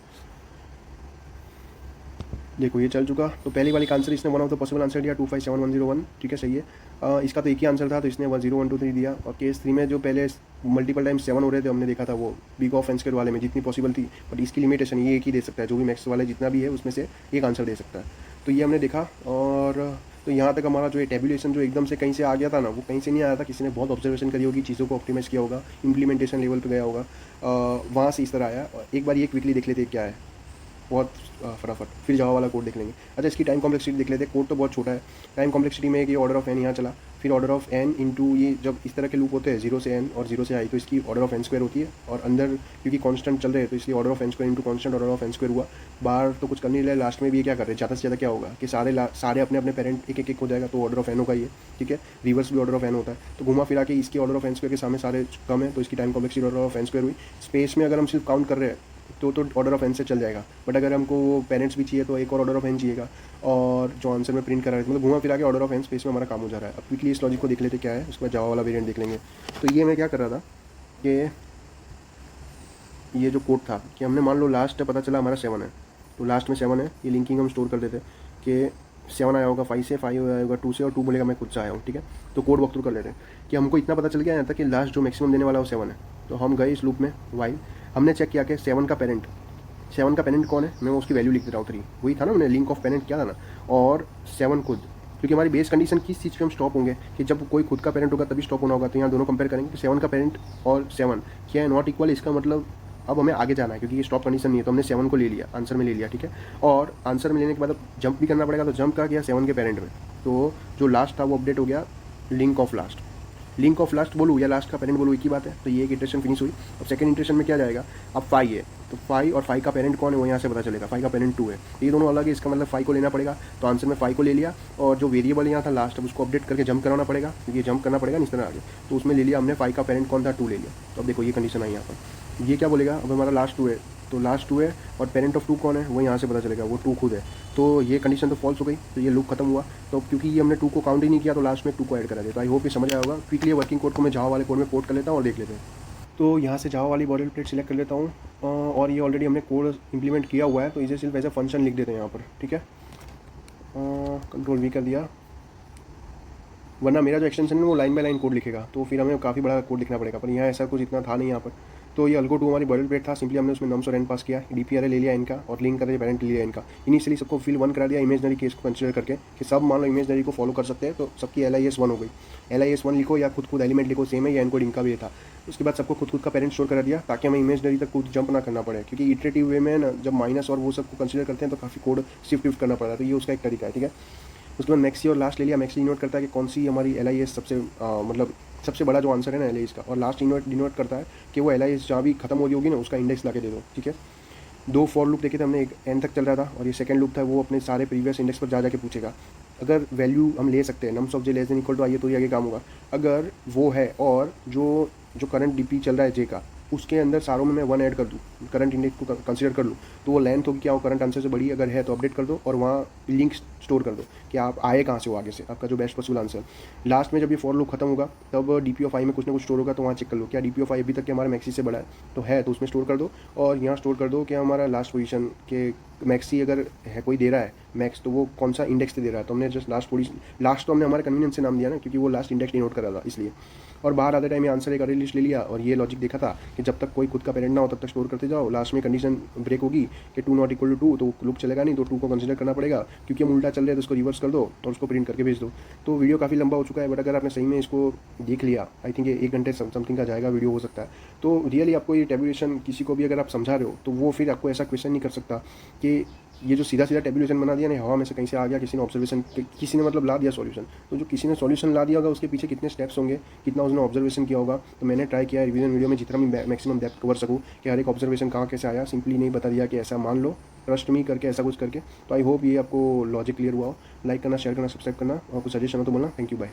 देखो ये चल चुका। तो पहली वाली का आंसर इसने one of the possible answer दिया 257101, ठीक है सही है। इसका तो एक ही आंसर था तो इसने 10123 दिया। और केस 3 में जो पहले मल्टीपल टाइम 7 हो रहे थे हमने देखा था, वो बिग ऑफ एन स्क्वायर वाले में जितनी पॉसिबल थी, बट इसकी लिमिटेशन ये एक ही दे सकता है, जो भी मैक्स वाले जितना भी है उसमें से एक आंसर दे सकता है। तो ये हमने देखा। और तो यहाँ तक हमारा जो ये टेबुलेशन जो एकदम से कहीं से आ गया था ना, वो कहीं से नहीं आया था, किसी ने बहुत ऑब्जर्वेशन करी होगी, चीज़ों को ऑप्टिमाइज़ किया होगा, इंप्लीमेंटेशन लेवल पे गया होगा, वहाँ से इस तरह आया। एक बार ये क्विकली देख लेते क्या है बहुत फटाफट, फिर जावा वाला कोड देख लेंगे। अच्छा, इसकी टाइम कॉम्प्लेक्सिटी देख लेते हैं। कोड तो बहुत छोटा है। टाइम कॉम्प्लेक्सिटी में ये ऑर्डर ऑफ एन यहाँ चला, फिर ऑर्डर ऑफ एन इंटू ये जब इस तरह के लूप होते हैं 0 से एन और 0 से आई, तो इसकी ऑर्डर ऑफ एन स्क्वायर होती है। और अंदर क्योंकि कांस्टेंट चल रहे हैं तो इसलिए order of n square into constant order of n square हुआ। बाहर तो कुछ करने नहीं रहे, लास्ट में भी ये क्या कर रहे हैं, ज़्यादा से ज़्यादा क्या होगा कि सारे अपने अपने पेरेंट एक एक हो जाएगा, तो ऑर्डर ऑफ एन होगा ये, ठीक है। रिवर्स भी ऑर्डर ऑफ एन होता है। तो घुमा फिरा के इसकी ऑर्डर ऑफ एन स्क्वायर के सामने सारे कम है, तो इसकी time complexity order of n square हुई। स्पेस में अगर हम सिर्फ काउंट कर रहे हैं तो ऑर्डर ऑफ एन से चल जाएगा, बट अगर हमको वो पेरेंट्स भी चाहिए तो एक और ऑर्डर ऑफ एन चाहिएगा। और जो आंसर में प्रिंट करा है, मतलब घुमा फिरा के ऑर्डर ऑफ एन स्पेस में हमारा काम हो जा रहा है। अब क्विकली इस लॉजिक को देख लेते क्या है, उसके बाद जावा वाला वेरिएंट देख लेंगे। तो ये मैं क्या कर रहा था कि ये जो कोड था कि हमने मान लो लास्ट पता चला हमारा 7 है, तो लास्ट में 7 है, ये लिंकिंग हम स्टोर कर देते कि 7 आया होगा 5 से, 5 आया होगा 2 से, और 2 बोलेगा मैं खुद से आया हूँ, ठीक है। तो कोड वॉक थ्रू कर लेते हैं कि हमको इतना पता चल गया यहाँ तक कि लास्ट जो मैक्सिमम देने वाला वो 7 है। तो हम गए इस लूप में, वाइल हमने चेक किया कि 7 का पेरेंट कौन है, मैं उसकी वैल्यू लिख देता हूँ 3, वही था ना, मैंने लिंक ऑफ पेरेंट किया था ना। और 7 खुद, क्योंकि हमारी बेस कंडीशन किस चीज़ पे हम स्टॉप होंगे कि जब कोई खुद का पेरेंट होगा तभी स्टॉप होना होगा। तो यहाँ दोनों कंपेयर करेंगे कि 7 का पेरेंट और 7 क्या है नॉट इक्वल, इसका मतलब अब हमें आगे जाना है क्योंकि ये स्टॉप कंडीशन नहीं है। तो हमने 7 को ले लिया, आंसर में ले लिया, ठीक है। और आंसर में लेने के बाद अब जंप भी करना पड़ेगा, तो जंप का किया 7 के पेरेंट में। तो जो लास्ट था वो अपडेट हो गया लिंक ऑफ लास्ट बोलूँ या लास्ट का पेरेंट बोलूँ, एक ही बात है। तो ये एक इटरेशन फिनिश हुई। अब सेकंड इटरेशन में क्या जाएगा, अब 5 है, तो 5 और 5 का पेरेंट कौन है वो यहाँ से पता चलेगा। 5 का पेरेंट 2 है, ये दोनों अलग है, इसका मतलब 5 को लेना पड़ेगा। तो आंसर में 5 को ले लिया, और जो वेरिएबल यहाँ था लास्ट, अब उसको अपडेट करके जंप कराना पड़ेगा, क्योंकि जंप करना पड़ेगा इस तरह आगे। तो उसमें ले लिया हमने 5 का पेरेंट कौन था, 2 ले लिया। तो अब देखो ये कंडीशन आई यहाँ पर, ये क्या बोलेगा, अब हमारा लास्ट 2 है, तो लास्ट 2 है और पेरेंट ऑफ 2 कौन है वो यहाँ से पता चलेगा, वो 2 खुद है। तो ये कंडीशन तो फॉल्स हो गई, तो ये लूप खत्म हुआ। तो क्योंकि ये हमने 2 को काउंट ही नहीं किया, तो लास्ट में 2 को ऐड करा दिया। तो आई होप ये समझ आया होगा। क्विकली वर्किंग कोड को मैं जावा वाले कोड में कोड कर लेता हूँ और देख लेते हैं। तो यहाँ से जावा वाली बॉडी प्लेट सिलेक्ट कर लेता हूँ, और ये ऑलरेडी हमने कोड इंप्लीमेंट किया हुआ है, तो इसे सिर्फ एज अ फंक्शन लिख देते हैं यहाँ पर, ठीक है। कंट्रोल वी कर दिया, वरना मेरा जो एक्सटेंशन है वो लाइन बाय लाइन कोड लिखेगा, तो फिर हमें काफ़ी बड़ा कोड लिखना पड़ेगा। पर यहाँ ऐसा कुछ इतना था नहीं यहाँ पर। तो ये अल्गो 2 हमारी बॉडी प्लेट था, सिंपली हमने उसमें नम्स और एन पास किया, डीपीआरए ले लिया इनका, और लिंक कर दिया पेरेंट ले लिया इनका। इनिशियली सबको फिल 1 करा दिया इमेजनरी केस को कंसिडर करके कि सब मान लो इमेजनरी को फॉलो कर सकते हैं, तो सबकी LIS 1 हो गई। LIS 1 लिखो या खुद एलिमेंट लिखो, सेम है, या इनको इनका भी था। उसके बाद सबको खुद का पेरेंट स्टोर करा दिया, ताकि हमें इमेजनरी तक खुद जंप ना करना पड़े, क्योंकि इटरेटिव वे में ना जब माइनस और वो सबको कंसिडर करते हैं तो काफ़ी कोड शिफ्ट करना पड़ता है। तो ये उसका एक तरीका है, ठीक है। उसके बाद मैक्सी और लास्ट ले लिया। मैक्सी डिनोट करता है कि कौन सी हमारी LIS सबसे मतलब सबसे बड़ा जो आंसर है ना LIS का, और लास्ट डिनोट करता है कि वो LIS जहाँ भी खत्म हो रही होगी ना उसका इंडेक्स ला के दे दो, ठीक है। 2 फॉर लूप देखे थे हमने, एक एन तक चल रहा था, और ये सेकंड लूप था, वो अपने सारे प्रीवियस इंडेक्स पर जा जाके पूछेगा। अगर वैल्यू हम ले सकते हैं nums of j less than equal to i तो ये आगे काम होगा। अगर वो है और जो करंट DP चल रहा है जे का, उसके अंदर सारों में मैं 1 ऐड कर दूँ, करंट इंडेक्स को कंसीडर कर लूँ, तो वो लेंथ होगी क्या, वो करंट आंसर से बड़ी अगर है तो अपडेट कर दो, और वहाँ लिंक स्टोर कर दो कि आप आए कहाँ से हो आगे से, आपका जो बेस्ट पॉसिबल आंसर। लास्ट में जब ये फॉर लूप खत्म होगा तब DP ऑफ I में कुछ ना कुछ स्टोर होगा, तो वहाँ चेक कर लो क्या DP ऑफ I अभी तक के हमारे मैक्सी से बड़ा है, तो है तो उसमें स्टोर कर दो। और यहाँ स्टोर कर दो कि हमारा लास्ट पोजीशन के मैक्सी अगर है कोई दे रहा है मैक्स, तो वो कौन सा इंडेक्स से दे रहा है। तो हमने जस्ट लास्ट तो हमने हमारे कन्वीनियंस से नाम दिया ना, क्योंकि वो लास्ट इंडेक्स डिनोट कर रहा था इसलिए। और बाहर आते टाइम ये आंसर एक अरे लिस्ट ले लिया, और ये लॉजिक देखा था कि जब तक कोई खुद का पेरेंट ना हो तब तक स्टोर करते जाओ। लास्ट में कंडीशन ब्रेक होगी कि 2 नॉट इक्वल टू 2, तो लूप चलेगा नहीं, तो 2 को कंसीडर करना पड़ेगा, क्योंकि हम उल्टा चल रहे हैं तो उसको रिवर्स कर दो और उसको प्रिंट करके भेज दो। तो वीडियो काफ़ी लंबा हो चुका है, बट अगर आपने सही में इसको देख लिया, आई थिंक ये 1 घंटे समथिंग का जाएगा वीडियो हो सकता है। तो रियली आपको ये टेबुलेशन किसी को भी अगर आप समझा रहे हो, तो वो फिर आपको ऐसा क्वेश्चन नहीं कर सकता कि ये जो सीधा टेबुलेशन बना दिया ना, हवा में से कहीं से आ गया, किसी ने ऑब्जर्वेशन, किसी ने मतलब ला दिया सॉल्यूशन। तो जो किसी ने सॉल्यूशन ला दिया होगा उसके पीछे कितने स्टेप्स होंगे, कितना उसने ऑब्जर्वेशन किया होगा। तो मैंने ट्राई किया रिवीजन वीडियो में जितना मैं मैक्सिमम डेप्थ कवर सकूँ कि हर एक ऑब्जर्वेशन कहाँ कैसे आया, सिंपली नहीं बता दिया कि ऐसा मान लो ट्रस्ट मी करके ऐसा कुछ करके। तो आई होप ये आपको लॉजिक क्लियर हुआ हो। लाइक करना, शेयर करना, सब्सक्राइब करना, और कुछ सजेशन हो तो बोलना। Thank you, bye.